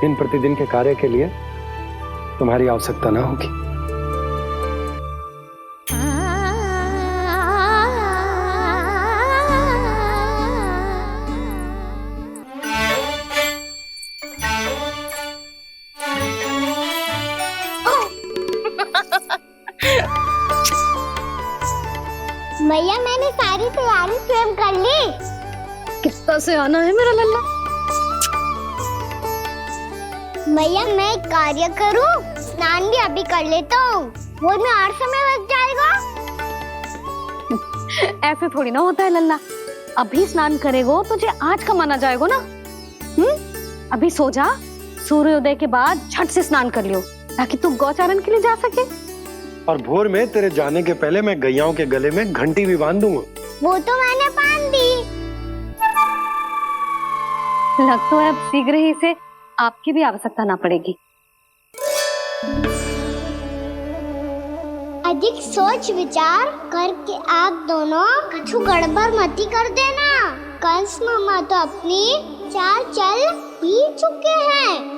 दिन प्रतिदिन के कार्य के लिए तुम्हारी आवश्यकता ना होगी। भैया मैंने सारी तैयारी स्वयं कर ली। कितना से आना है मेरा लल्ला? भैया मैं एक कार्य करूं, स्नान भी अभी कर लेता हूँ, वो में और समय लग जाएगा। ऐसे थोड़ी ना होता है लल्ला, अभी स्नान करेगो तुझे आज का माना जाएगा ना। अभी सो जा, सूर्योदय के बाद झट से स्नान कर लियो ताकि तू गौचारण के लिए जा सके। और भोर में तेरे जाने के पहले मैं गैयाओं के गले में घंटी भी बांध दूंगा। वो तो मैंने बांध दी। लग तो है अब शीघ्र ही इसे आपकी भी आवश्यकता ना पड़ेगी। अधिक सोच विचार करके आप दोनों कछु गड़बड़ मती कर देना। कंस मामा तो अपनी चाल चल ही चुके हैं।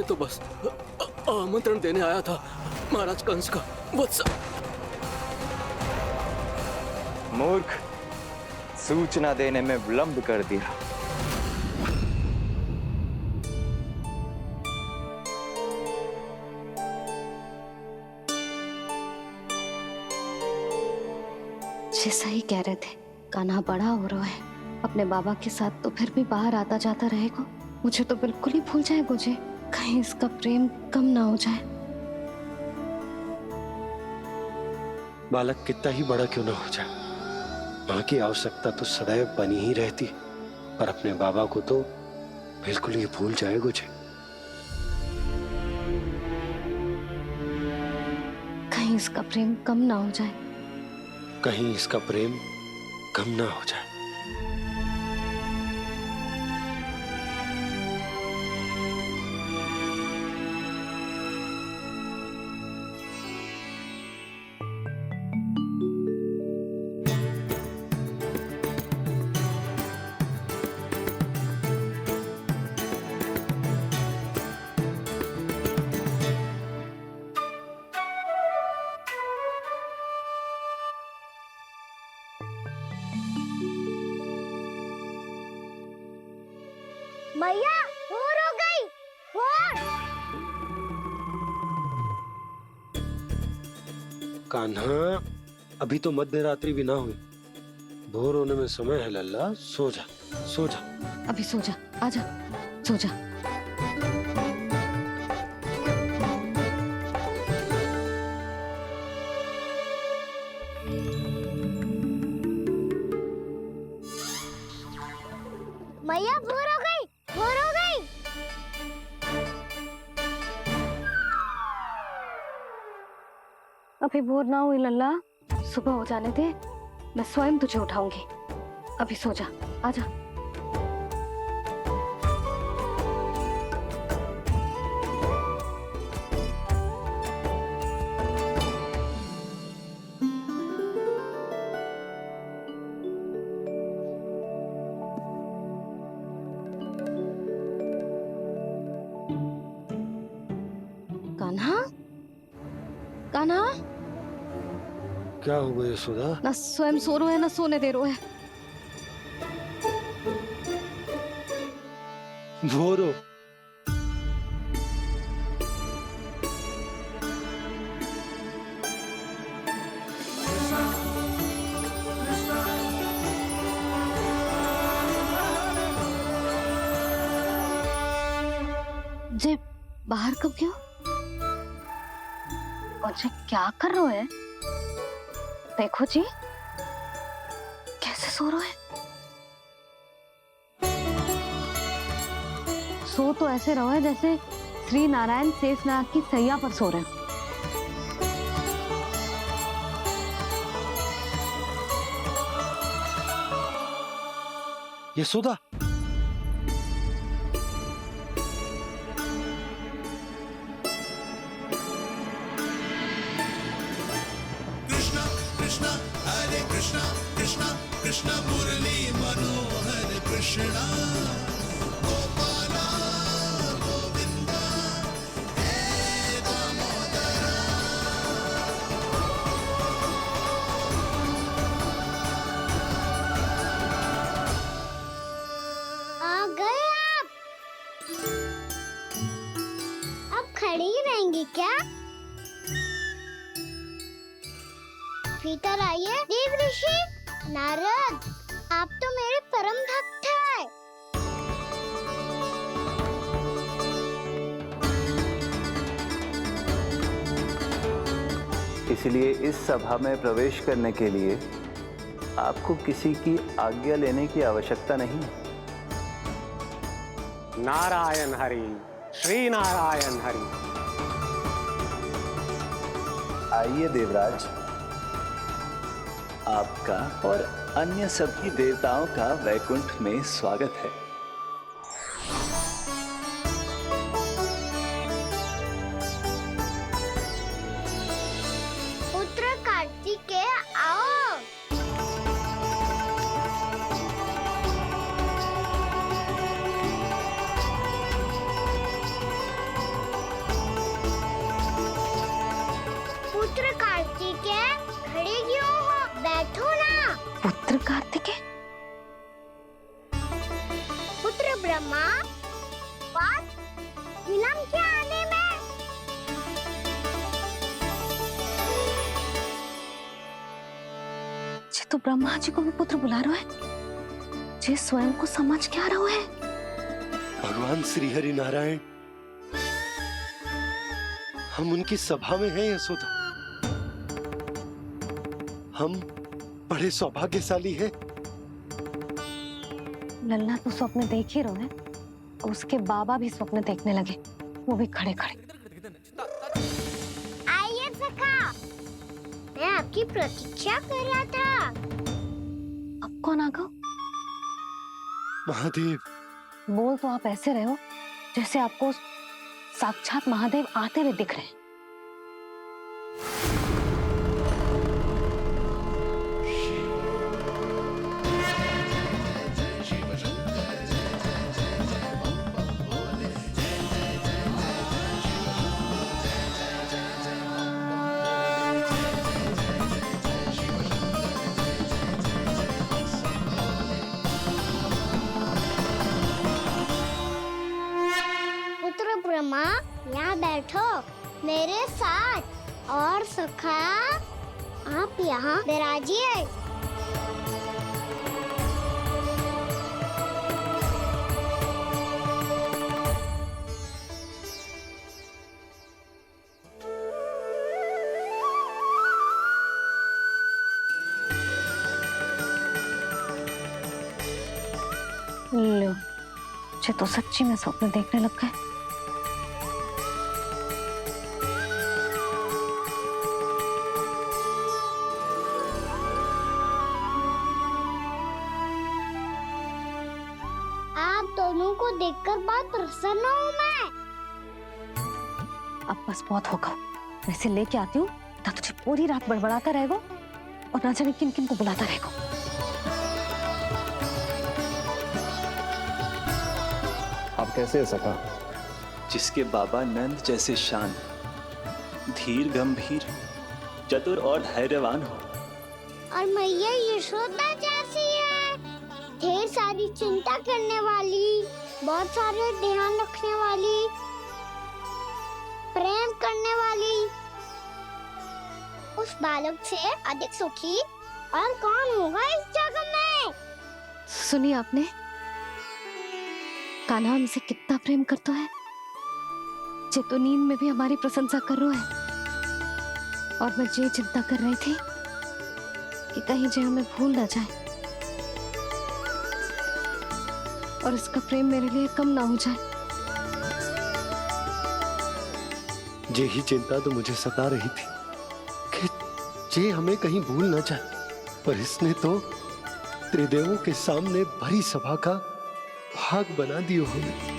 तो बस आमंत्रण देने आया था महाराज कंस का। वत्स मूर्ख, सूचना देने में विलंब कर दिया। जैसा ही कह रहे थे, कान्हा बड़ा हो रहा है, अपने बाबा के साथ तो फिर भी बाहर आता जाता रहेगा। मुझे तो बिल्कुल ही भूल जाए मुझे, कहीं इसका प्रेम कम ना हो जाए। बालक कितना ही बड़ा क्यों ना हो जाए, माँ की आवश्यकता तो सदैव बनी ही रहती, पर अपने बाबा को तो बिल्कुल ही भूल जाए मुझे। कहीं इसका प्रेम कम ना हो जाए, कहीं इसका प्रेम कम ना हो जाए। मैया भोर हो गई, भोर। कान्हा, अभी तो मध्य रात्रि भी ना हुई, भोर होने में समय है लल्ला। सो जा, सो जा। अभी सो जा, आजा, सो जा। मैया भोर हो गई, भोर हो गई। अभी भोर ना हुई लल्ला, सुबह हो जाने दे, मैं स्वयं तुझे उठाऊंगी। अभी सो जा, आजा। कान्हा, कान्हा, क्या हो गया यशोदा? ना स्वयं सो रहे है ना सोने दे रहे है। भोरो, जे बाहर कब क्यों? और जे क्या कर रहे है? देखो जी, कैसे सो रहे हैं। सो तो ऐसे रहो है जैसे श्री नारायण शेषनाग की सैया पर सो रहे हैं। यशोदा, कृष्णा कृष्णा हरे कृष्णा कृष्णा कृष्णा मुरली मनोहर कृष्णा गोपाला गोविंदा हे दामोदरा। आ गए आप। अब खड़ी ही रहेंगी क्या? भीतर आइए देव ऋषि। नारद, आप तो मेरे परम भक्त हैं। इसलिए इस सभा में प्रवेश करने के लिए आपको किसी की आज्ञा लेने की आवश्यकता नहीं है। नारायण हरि, श्री नारायण हरि। आइए देवराज, आपका और अन्य सभी देवताओं का वैकुंठ में स्वागत है। पुत्र कार्तिकेय आओ। तो ब्रह्मा जी को भी पुत्र बुला रहा है, जे स्वयं को समझ क्या रहा है। भगवान श्री हरि नारायण, हम उनकी सभा में हैं यशोदा। हम बड़े सौभाग्यशाली हैं। लल्ला तो स्वप्न देख ही रहे हैं, उसके बाबा भी स्वप्न देखने लगे, वो भी खड़े खड़े। आइए सखा, मैं आपकी प्रतीक्षा कर रहा था। अब कौन आ गया? महादेव। बोल तो आप ऐसे रहे हो जैसे आपको साक्षात महादेव आते हुए दिख रहे हैं। ब्रह्मा, यहाँ बैठो मेरे साथ, और सखा आप यहाँ विराजिए। लो, मुझे तो सच्ची में स्वप्न देखने लग गए। आप दोनों को देखकर बहुत प्रसन्न हूँ मैं। अब बस बहुत होगा, वैसे लेके आती हूँ ना, तुझे पूरी रात बड़बड़ाता रहेगा और ना जाने किन किन को बुलाता रहेगा। आप कैसे हैं सखा? जिसके बाबा नंद जैसे शांत, धीर गंभीर, चतुर और धैर्यवान हो, और मैया यशोदा जैसी है, ढेर सारी चिंता करने वाली, बहुत सारे ध्यान रखने वाली, प्रेम करने वाली। उस बालक से अधिक सुखी और कौन होगा इस जगत में? सुनिए आपने, कान्हा हमसे कितना प्रेम करता है, जे तो नींद में भी हमारी प्रशंसा कर रहा है। और मैं ये चिंता कर रही थी कि कहीं जे हमें भूल ना जाए और इसका प्रेम मेरे लिए कम ना हो जाए। यही चिंता तो मुझे सता रही थी कि जे हमें कहीं भूल ना जाए, पर इसने तो त्रिदेवों के सामने भरी सभा का भाग बना दियो हमें।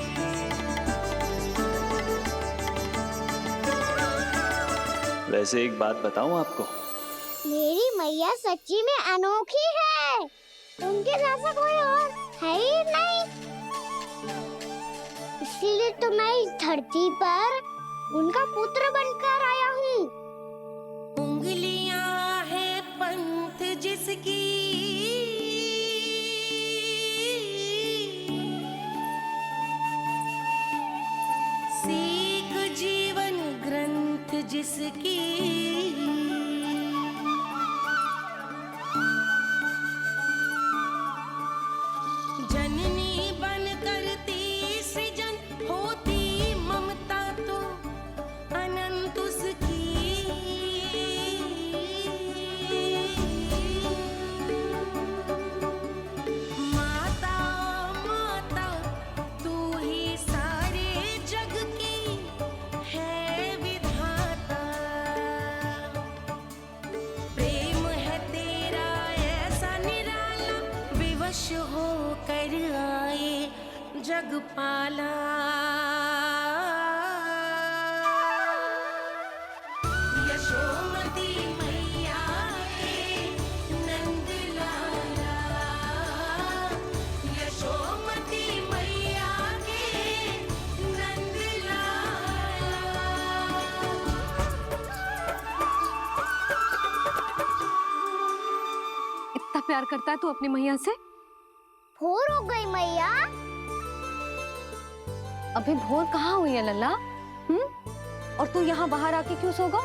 वैसे एक बात बताऊं आपको, मेरी मैया सच्ची में अनोखी है, उनके जैसा कोई और है ही नहीं। इसीलिए तो मैं इस धरती पर उनका पुत्र बनकर आया हूँ। उंगलियां है पंथ जिसकी, सीख जीवन ग्रंथ जिसकी, जननी बन करती सृजन, होती ममता तो अनंत उसकी। माता माता तू ही सारे जग की है विधाता, प्रेम है तेरा ऐसा निराला, विवश होकर आए जग पाला। यशोमती मैया के नंद लाला, यशोमती मैया के नंद लाला। इतना प्यार करता है तू अपनी मैया से? भोर हो गई मैया। अभी भोर कहाँ हुई है लल्ला? और तू यहाँ बाहर आके क्यों सो गया?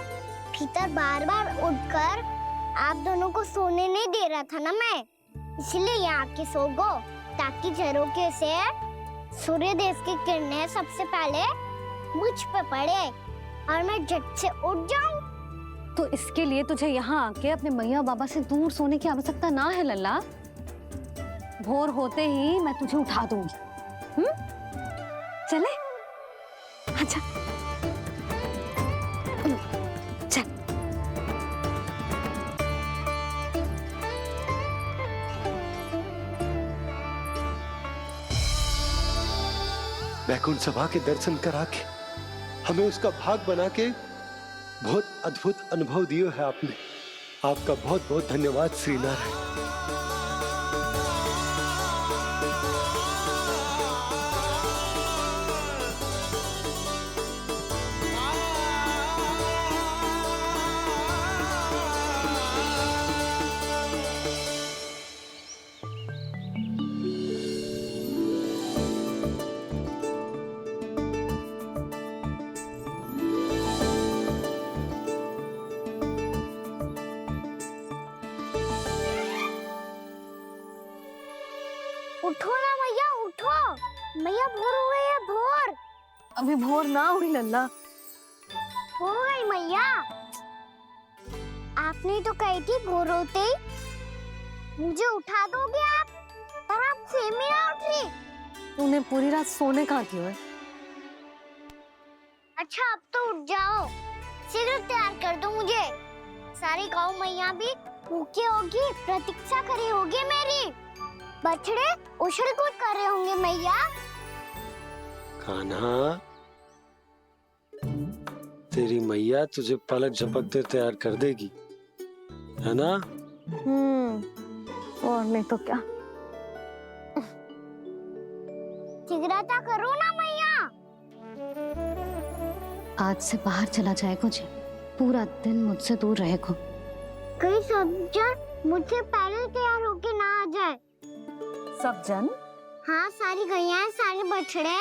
भीतर बार बार उठकर आप दोनों को सोने नहीं दे रहा था ना मैं, इसलिए यहाँ आके सो गो, ताकि झरोके से सूर्यदेव की किरणें सबसे पहले मुझ पे पड़े और मैं झट से उठ जाऊं। तो इसके लिए तुझे यहाँ आके अपने मैया बाबा से दूर सोने की आवश्यकता ना है लल्ला। भोर होते ही मैं तुझे उठा दूंगी। चले? अच्छा चल। वैकुंठ सभा के दर्शन करा के हमें उसका भाग बना के बहुत अद्भुत अनुभव दियो है आपने। आपका बहुत बहुत धन्यवाद श्री नारायण। उठो ना मैया, उठो। मैया भोर हो गई है, भोर। अभी भोर ना हुई लल्ला। हो गई मैया। आपने तो कही थी भोर होते ही मुझे उठा दोगे आप, पर आप सेम ही ना उठ रही। तूने पूरी रात सोने कहाँ की है? अच्छा अब तो उठ जाओ, शीघ्र तैयार कर दो मुझे। सारी गाँव मैया भी भूखी होगी, प्रतीक्षा करी होगी मेरी। बछड़े उछल कूद कर रहे होंगे मैया। कान्हा, तेरी मैया तुझे पलक झपकते तैयार कर देगी, है ना? और नहीं तो क्या। शीघ्रता करो ना मैया। आज से बाहर चला जाएगा जी, पूरा दिन मुझसे दूर रहेगा। कहीं सब जन मुझसे पहले तैयार होके ना आ जाए। सब जन? हाँ, सारी गैया, सारे बछड़े,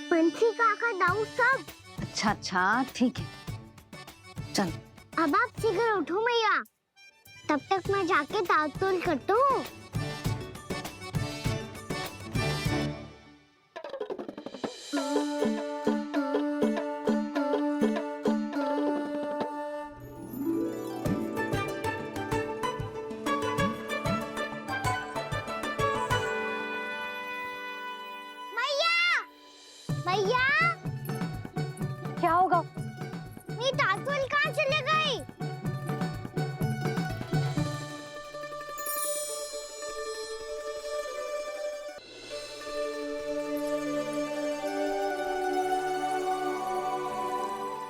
पंछी, काका, दाऊ सब। अच्छा अच्छा ठीक है, चल। अब आप शीघ्र उठो मैया, तब तक मैं जाके ताल-तोल करता हूँ। मैया, क्या होगा? मेरी ताल-तोल कहाँ चले गई?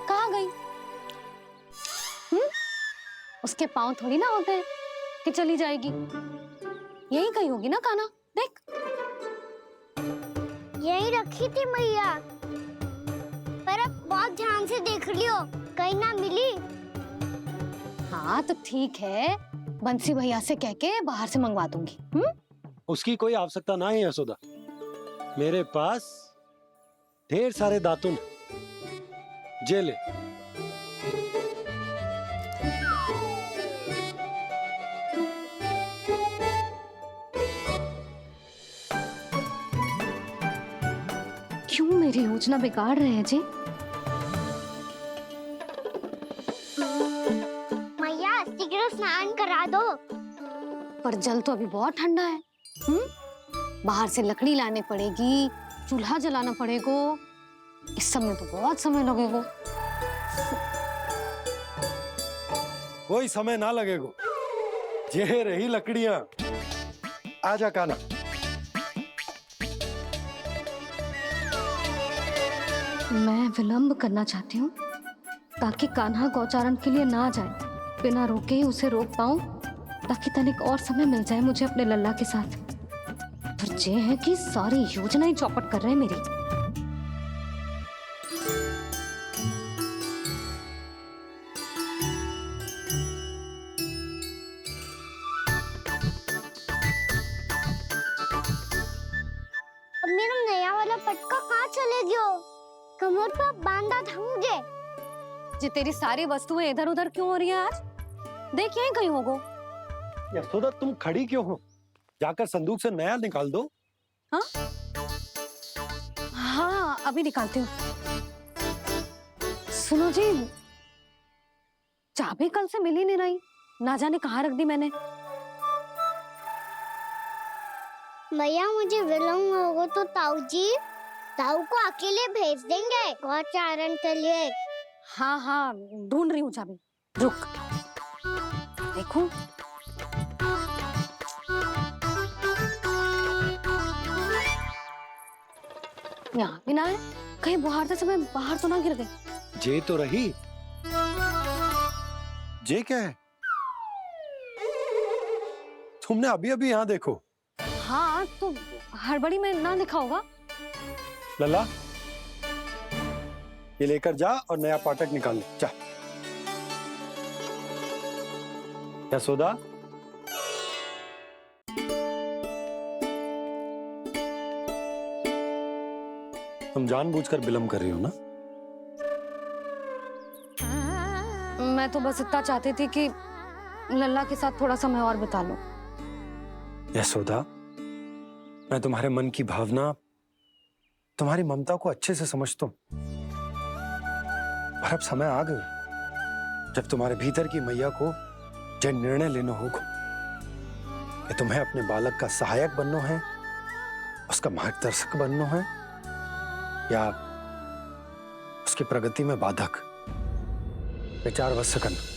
कहाँ गई? उसके पाँव थोड़ी ना होते हैं कि चली जाएगी। यही कहीं होगी ना कान्हा, देख। यही रखी थी मैया, पर अब बहुत ध्यान से देख लियो, कहीं ना मिली। हाँ तो ठीक है, बंसी भैया से कह के बाहर से मंगवा दूंगी। उसकी कोई आवश्यकता ना है यशोदा, मेरे पास ढेर सारे दातुन, जे ले। क्यों मेरी योजना बिगाड़ रहे हैं जी? मैया शीघ्र स्नान करा दो। पर जल तो अभी बहुत ठंडा है। बाहर से लकड़ी लाने पड़ेगी, चूल्हा जलाना पड़ेगा। इस सब में तो बहुत समय लगेगा। कोई समय ना लगेगा, ये रही लकड़ियां। आजा कान्हा। मैं विलंब करना चाहती हूँ ताकि कान्हा गौचारण के लिए ना जाए। बिना रोके ही उसे रोक पाऊं, ताकि तनिक और समय मिल जाए मुझे अपने लल्ला के साथ। पर ये है कि सारी योजना ही चौपट कर रहे हैं मेरी। अब मेरा नया वाला पटका कहाँ चले गयो? कमर पर बांधा था मुझे। जी तेरी सारी वस्तुएं इधर उधर क्यों हो रही है आज? देख यहीं कहीं होगो। यशोदा तुम खड़ी क्यों हो? जाकर संदूक से नया निकाल दो। हाँ हाँ अभी निकालती हूँ। सुनो जी, चाबी कल से मिल ही नहीं रही, ना जाने कहाँ रख दी मैंने। भैया मुझे विलम्ब होगा तो ताऊ को अकेले भेज देंगे गौचारण के लिए। हाँ हाँ ढूंढ रही हूँ चाबी, रुक। देखूं। यहाँ भी ना है, कहीं बुहारते समय बाहर तो ना गिर गई। जे तो रही। जे क्या है? तुमने अभी अभी यहाँ देखो। हाँ तो हड़बड़ी में ना दिखा होगा। लल्ला ये लेकर जा और नया पाठक निकाल ले, जा। यशोदा तुम जानबूझकर विलम्ब कर रही हो ना? मैं तो बस इतना चाहती थी कि लल्ला के साथ थोड़ा समय और बिता लो। यशोदा मैं तुम्हारे मन की भावना, तुम्हारी ममता को अच्छे से समझता हूं, पर अब समय आ गया जब तुम्हारे भीतर की मैया को जो निर्णय लेना होगा कि तुम्हें अपने बालक का सहायक बनना है, उसका मार्गदर्शक बनना है, या उसकी प्रगति में बाधक। विचार अवश्य करना।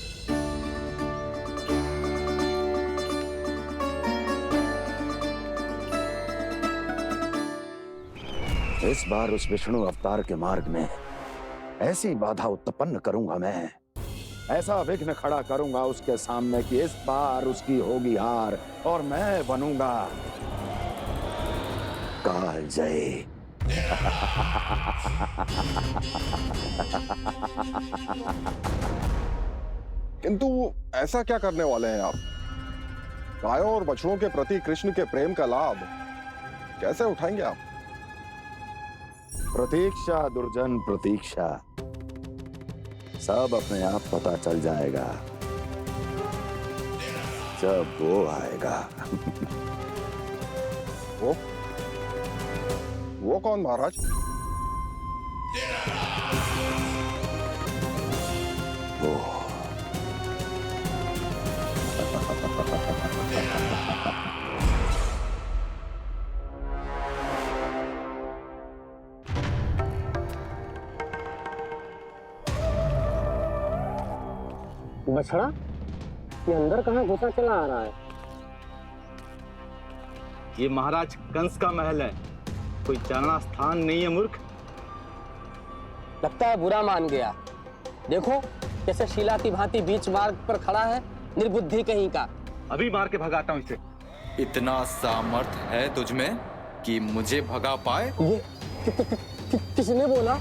इस बार उस विष्णु अवतार के मार्ग में ऐसी बाधा उत्पन्न करूंगा मैं, ऐसा विघ्न खड़ा करूंगा उसके सामने कि इस बार उसकी होगी हार और मैं बनूंगा कालजयी। किंतु ऐसा क्या करने वाले हैं आप? गायों और बछड़ों के प्रति कृष्ण के प्रेम का लाभ कैसे उठाएंगे आप? प्रतीक्षा दुर्जन प्रतीक्षा, सब अपने आप पता चल जाएगा जब वो आएगा। वो कौन महाराज? वो बछड़ा ये अंदर कहाँ घुसा चला आ रहा है? ये महाराज कंस का महल है, कोई जाना स्थान नहीं है मूर्ख। लगता है बुरा मान गया। देखो कैसे शीला की भांति बीच मार्ग पर खड़ा है, निर्बुद्धि कहीं का। अभी मार के भगाता हूँ इसे। इतना सामर्थ है तुझमें कि मुझे भगा पाए? ये किसने बोला?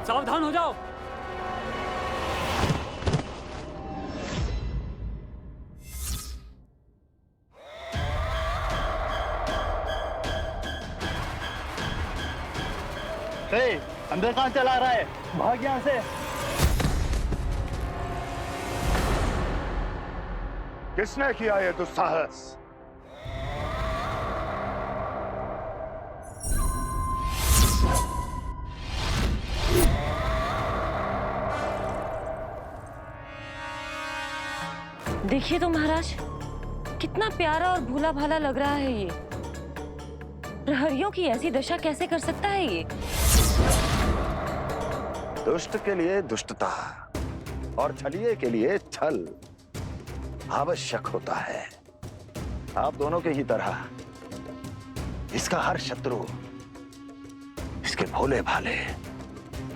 सावधान हो जाओ। अंदर कहाँ चला रहा है? भाग यहाँ से। किसने किया ये दुस्साहस? देखिए तो महाराज, कितना प्यारा और भोला भाला लग रहा है ये। प्रहरियों की ऐसी दशा कैसे कर सकता है ये? दुष्ट के लिए दुष्टता और छलिए के लिए छल आवश्यक होता है। आप दोनों के ही तरह इसका हर शत्रु इसके भोले भाले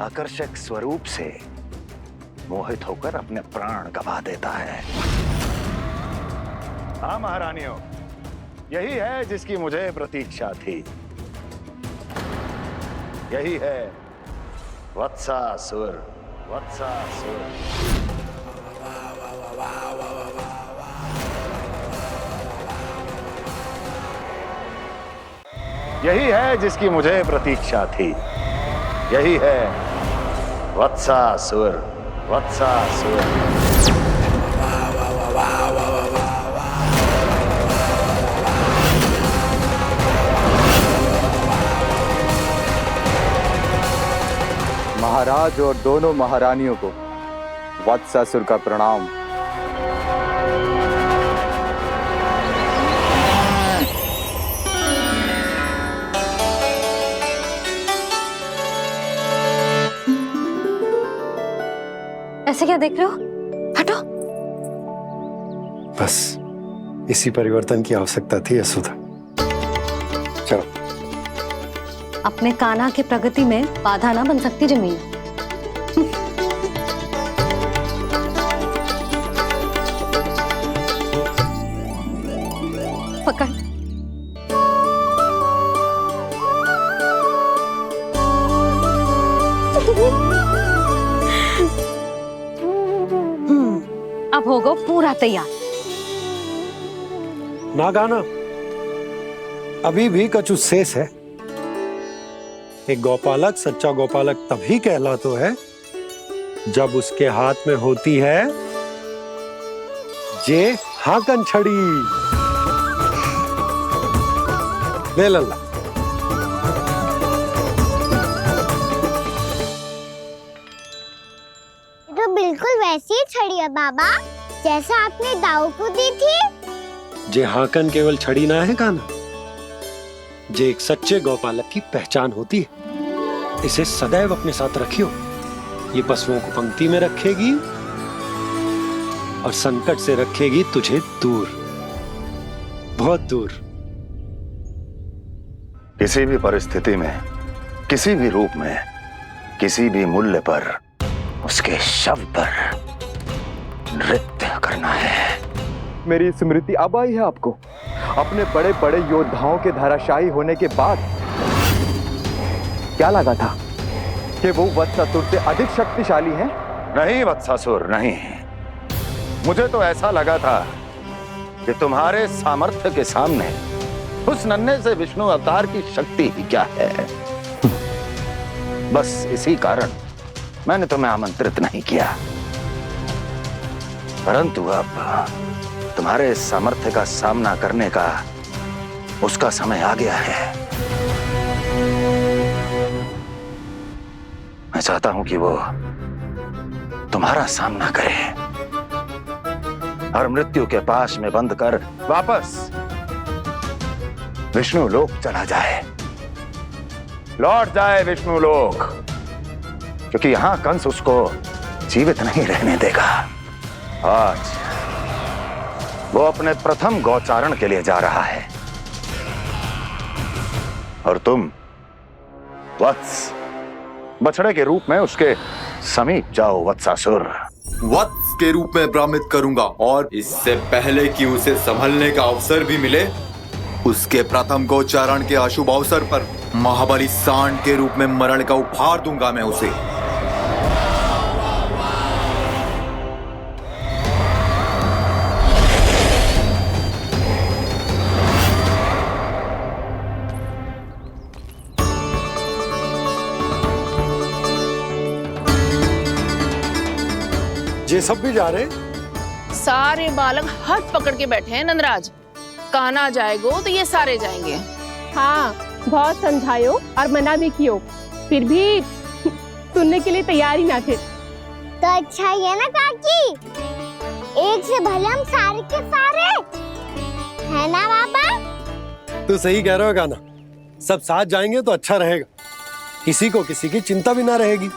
आकर्षक स्वरूप से मोहित होकर अपने प्राण गवा देता है। हाँ महारानियों, यही है जिसकी मुझे प्रतीक्षा थी। यही है वत्सासुर। वत्सासुर। यही है जिसकी मुझे प्रतीक्षा थी। यही है वत्सासुर। वत्सासुर। महाराज और दोनों महारानियों को वत्सासुर का प्रणाम। ऐसे क्या देख रहे हो? हटो। बस इसी परिवर्तन की आवश्यकता थी यशोदा। चलो। अपने कान्हा की प्रगति में बाधा ना बन सकती जमीन। पकड़। अब होगा पूरा तैयार। ना गाना, अभी भी कछु शेष है। एक गौपालक सच्चा गौपालक तभी कहलाता है जब उसके हाथ में होती है जे हाकन छड़ी। ले लल्ला। तो बिल्कुल वैसी ही छड़ी है बाबा जैसा आपने दाऊ को दी थी। जे हाकन केवल छड़ी ना है कान्हा, जे एक सच्चे गौपालक की पहचान होती है। इसे सदैव अपने साथ रखियो। ये पशुओं को पंक्ति में रखेगी और संकट से रखेगी तुझे दूर, बहुत दूर। किसी भी परिस्थिति में, किसी भी रूप में, किसी भी मूल्य पर उसके शव पर नृत्य करना है। मेरी स्मृति अब आई है आपको? अपने बड़े बड़े योद्धाओं के धराशायी होने के बाद क्या लगा था कि वो वत्सासुर से अधिक शक्तिशाली हैं? नहीं वत्सासुर, नहीं। मुझे तो ऐसा लगा था कि तुम्हारे सामर्थ्य के सामने उस नन्हे से विष्णु अवतार की शक्ति ही क्या है। बस इसी कारण मैंने तुम्हें आमंत्रित नहीं किया। परंतु अब तुम्हारे सामर्थ्य का सामना करने का उसका समय आ गया है। मैं चाहता हूं कि वो तुम्हारा सामना करे और मृत्यु के पाश में बंद कर वापस विष्णु लोक चला जाए, लौट जाए विष्णु लोक, क्योंकि यहां कंस उसको जीवित नहीं रहने देगा। आज वो अपने प्रथम गौचारण के लिए जा रहा है और तुम वत्स बछड़े के रूप में उसके समीप जाओ वत्सासुर। वत्स के रूप में भ्रमित करूंगा और इससे पहले कि उसे संभलने का अवसर भी मिले, उसके प्रथम गोचारण के अशुभ अवसर पर महाबली सांड के रूप में मरण का उपहार दूंगा मैं उसे। ये सब भी जा रहे? सारे बालक हाथ पकड़ के बैठे हैं नंदराज। कान्हा जाएगो तो ये सारे जाएंगे। हाँ, बहुत समझायो और मना भी कियो, फिर भी सुनने के लिए तैयार ही ना थे। तो अच्छा ही है ना काकी, एक से भले हम सारे के सारे है ना बाबा। तू सही कह रहे हो गाना, सब साथ जाएंगे तो अच्छा रहेगा, किसी को किसी की चिंता भी ना रहेगी,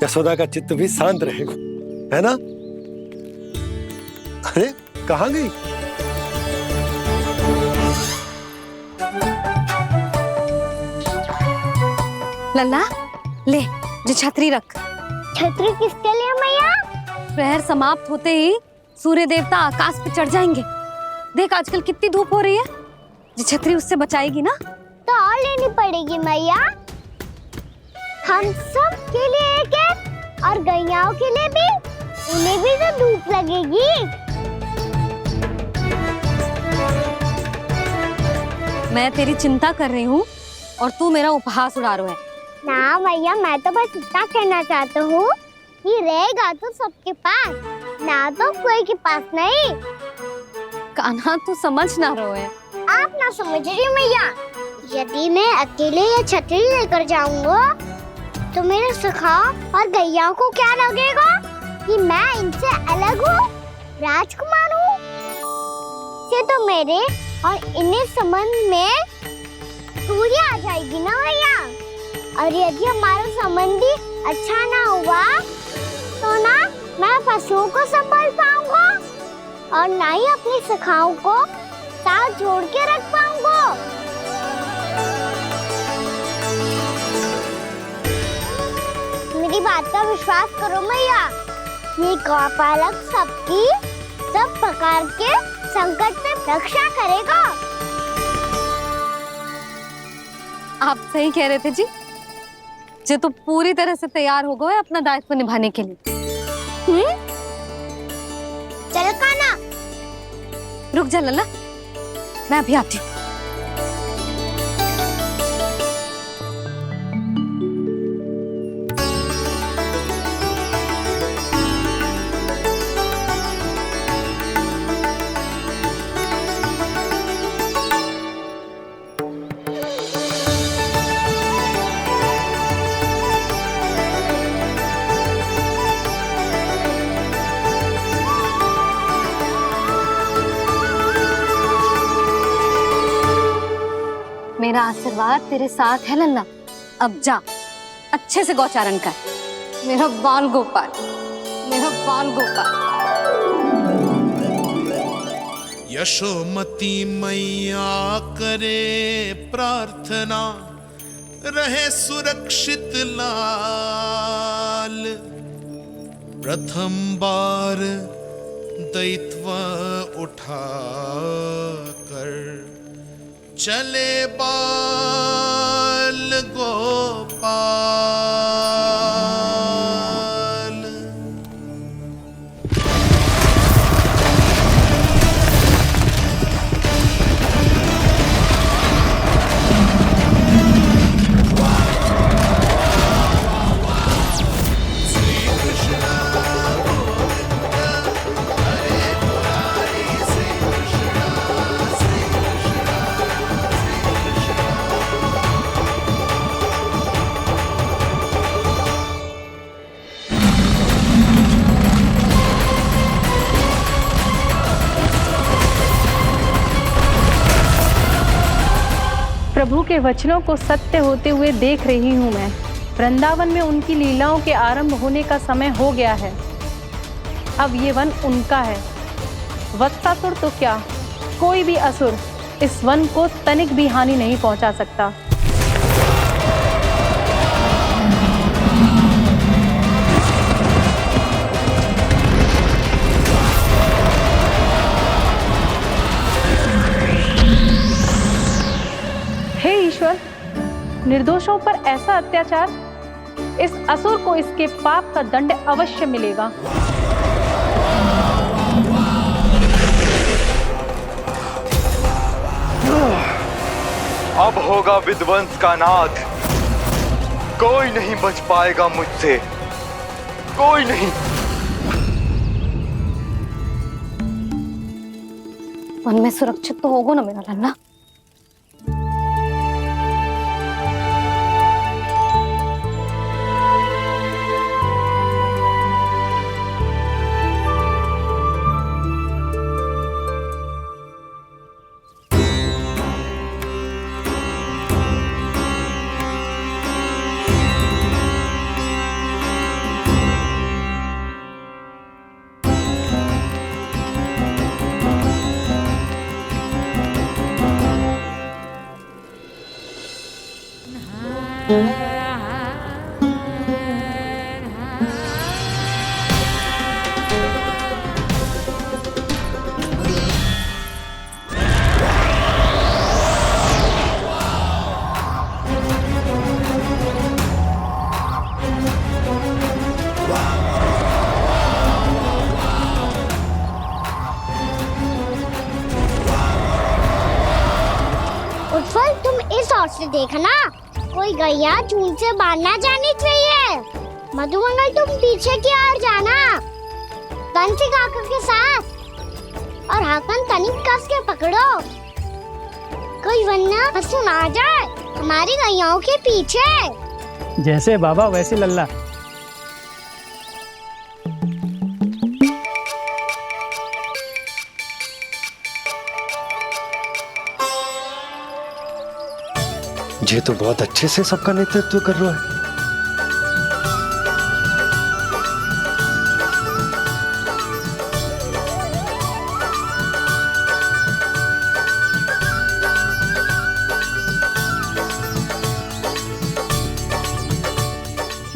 यशोदा का चित्त भी शांत रहेगा, है ना? अरे कहाँ गई? लल्ला ले, जो छतरी रख। छतरी किसके लिए मैया? प्रहर समाप्त होते ही सूर्य देवता आकाश पे चढ़ जाएंगे। देख आजकल कितनी धूप हो रही है, जो छतरी उससे बचाएगी ना। तो और लेनी पड़ेगी मैया। हम सब के लिए एक एक और गैयाओं के लिए भी, उन्हें भी तो धूप लगेगी। मैं तेरी चिंता कर रही हूँ और तू मेरा उपहास उड़ा रहा है। ना मैया, मैं तो बस इतना कहना चाहता हूँ कि रहेगा तो सबके पास, ना तो कोई के पास नहीं। कान्हा तू समझ ना रहो है। आप ना समझ रही मैया। यदि मैं अकेले ये छतरी लेकर जाऊंगा तो मेरे सखा और गैयाओं को क्या लगेगा कि मैं इनसे अलग हूँ, राजकुमार हूँ। ये तो मेरे और इन्हें संबंध में दूरी आ जाएगी ना भैया। और यदि हमारा संबंध ही अच्छा ना हुआ तो ना मैं पशुओं को संभाल पाऊंगा और ना ही अपनी सखाओं को साथ जोड़ के रख पाऊंगा। मेरी बात का विश्वास करो मैया, ये गौपालक सबकी सब प्रकार के संकट से रक्षा करेगा। आप सही कह रहे थे जी। जे तो पूरी तरह से तैयार हो गए अपना दायित्व निभाने के लिए। चल कान्हा। रुक जा लल्ला, मैं अभी आती हूँ। मेरा आशीर्वाद तेरे साथ है लल्ला। अब जा, अच्छे से गौचारण कर। मेरा बाल गोपाल, मेरा बाल गोपाल। यशोमती मैया करे प्रार्थना, रहे सुरक्षित लाल। प्रथम बार दैत्व उठा कर चले बाल गोपाल। श्री कृष्ण प्रभु के वचनों को सत्य होते हुए देख रही हूँ मैं। वृंदावन में उनकी लीलाओं के आरंभ होने का समय हो गया है। अब ये वन उनका है। वत्सासुर तो क्या, कोई भी असुर इस वन को तनिक भी हानि नहीं पहुंचा सकता। हे ईश्वर, निर्दोषों पर ऐसा अत्याचार, इस असुर को इसके पाप का दंड अवश्य मिलेगा। अब होगा विध्वंस का नाद। कोई नहीं बच पाएगा मुझसे, कोई नहीं। वन में सुरक्षित तो होगा ना मेरा लल्ला। से देखना, कोई गैया झूठ से बांधना जानी चाहिए। मधुमंगल तुम पीछे की ओर जाना, कंसी काका के साथ, और हाकन तनिक कस के पकड़ो, कोई वरना पशु ना जाए हमारी गैयाओं के पीछे। जैसे बाबा वैसे लल्ला। ये तो बहुत अच्छे से सबका नेतृत्व कर रहा है।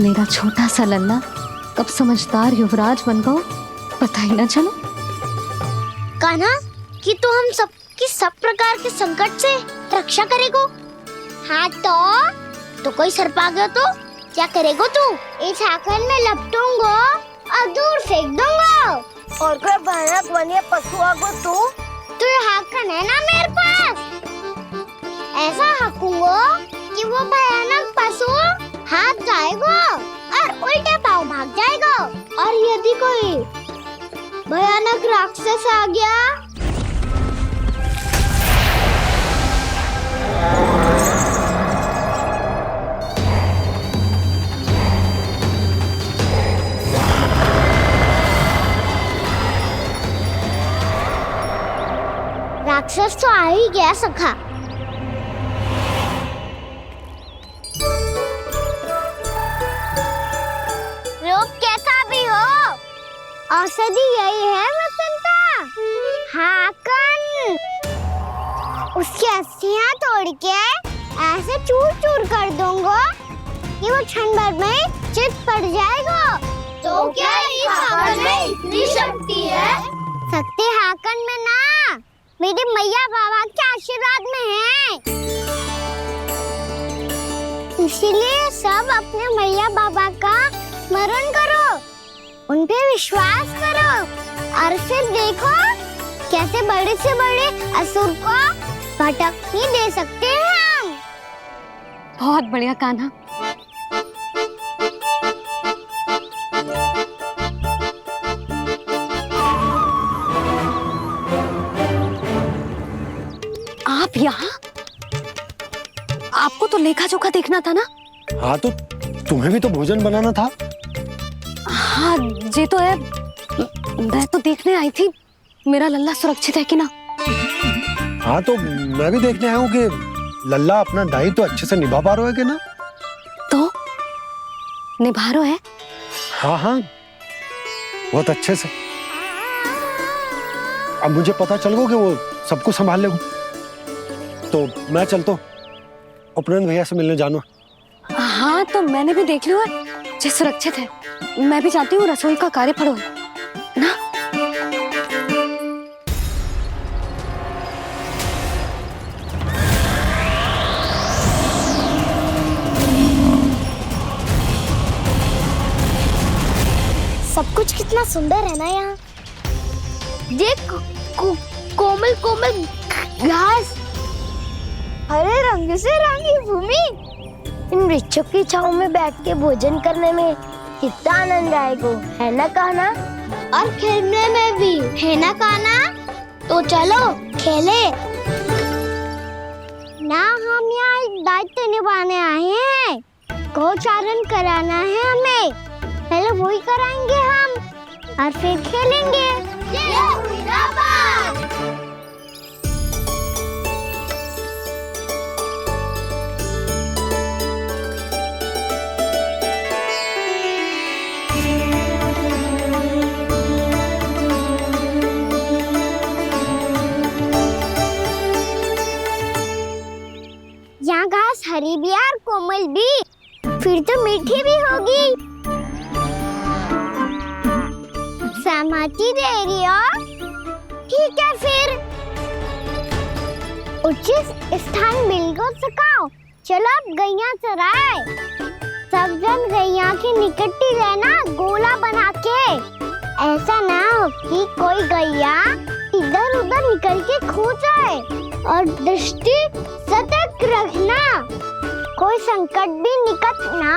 मेरा छोटा सा लल्ला कब समझदार युवराज बन गो पता ही ना चलो। कान्हा, कि तू हम सबकी सब प्रकार के संकट से रक्षा करेगो। हाँ तो कोई सर्प आ गया तो क्या करेगो तू? इस हाकन में लपटूंगो और दूर फेंक दूंगा। और कोई भयानक वन्य पशु आगो तो ये हाकन है ना मेरे पास, ऐसा हाकूंगो कि वो भयानक पशु हाथ जाएगा और उल्टे पाँव भाग जाएगा। और यदि कोई भयानक राक्षस आ गया राक्षस तो आ ही गया सखा। रूप कैसा भी हो, औषधि यही है वसंता। हाकन उसकी अस्थियां तोड़ के ऐसे चूर चूर कर दूंगा कि वो क्षण भर में चित पड़ जाएगा। तो क्या इस हाकन में इतनी शक्ति है? शक्ति हाकन में ना, मेरे मैया बाबा के आशीर्वाद में है। इसीलिए सब अपने मैया बाबा का स्मरण करो, उन पे विश्वास करो और फिर देखो कैसे बड़े से बड़े असुर को भटकने दे सकते हैं हम। बहुत बढ़िया कान्हा। आप यहाँ? आपको तो लेखा जोखा देखना था ना? हाँ तो तुम्हें भी तो भोजन बनाना था। हाँ ये तो है, मैं तो देखने आई थी मेरा लल्ला सुरक्षित है कि ना। हाँ तो मैं भी देखने आया हूँ कि लल्ला अपना दायित्व तो अच्छे से निभा पा रहा है कि ना। तो निभा रहा है? हाँ हाँ बहुत अच्छे से। अब मुझे पता चल गया कि वो सबको संभाल लेगा, तो मैं चलता हूँ उपनंद भैया से मिलने जानो। हाँ तो मैंने भी देख लिया जो सुरक्षित है। मैं भी चाहती हूँ रसोई का कार्य पड़ो ना। सब कुछ कितना सुंदर है ना यहाँ। ये कोमल कोमल घास, हरे रंग से रंगी भूमि, इन वृक्षों की छांव में बैठ के भोजन करने में कितना आनंद आएगा, है ना कान्हा? और खेलने में भी, है ना कान्हा? तो चलो खेले ना। हम यहाँ एक दायित्व निभाने आए हैं, गोचारण कराना है हमें। पहले वही कराएंगे हम और फिर खेलेंगे। ये हुई ना बात। यहाँ घास हरी भी और कोमल भी, फिर तो मीठी भी होगी। सहमति दे रही हो? ठीक है फिर उचित स्थान मिलकर सकाओ। चलो अब गैया चराए। सब जन गैया की निकटती रहना, गोला बना के। ऐसा ना हो कि कोई गैया इधर इधर उधर निकल के खो जाए और दृष्टि सतर्क रखना, कोई संकट भी निकट ना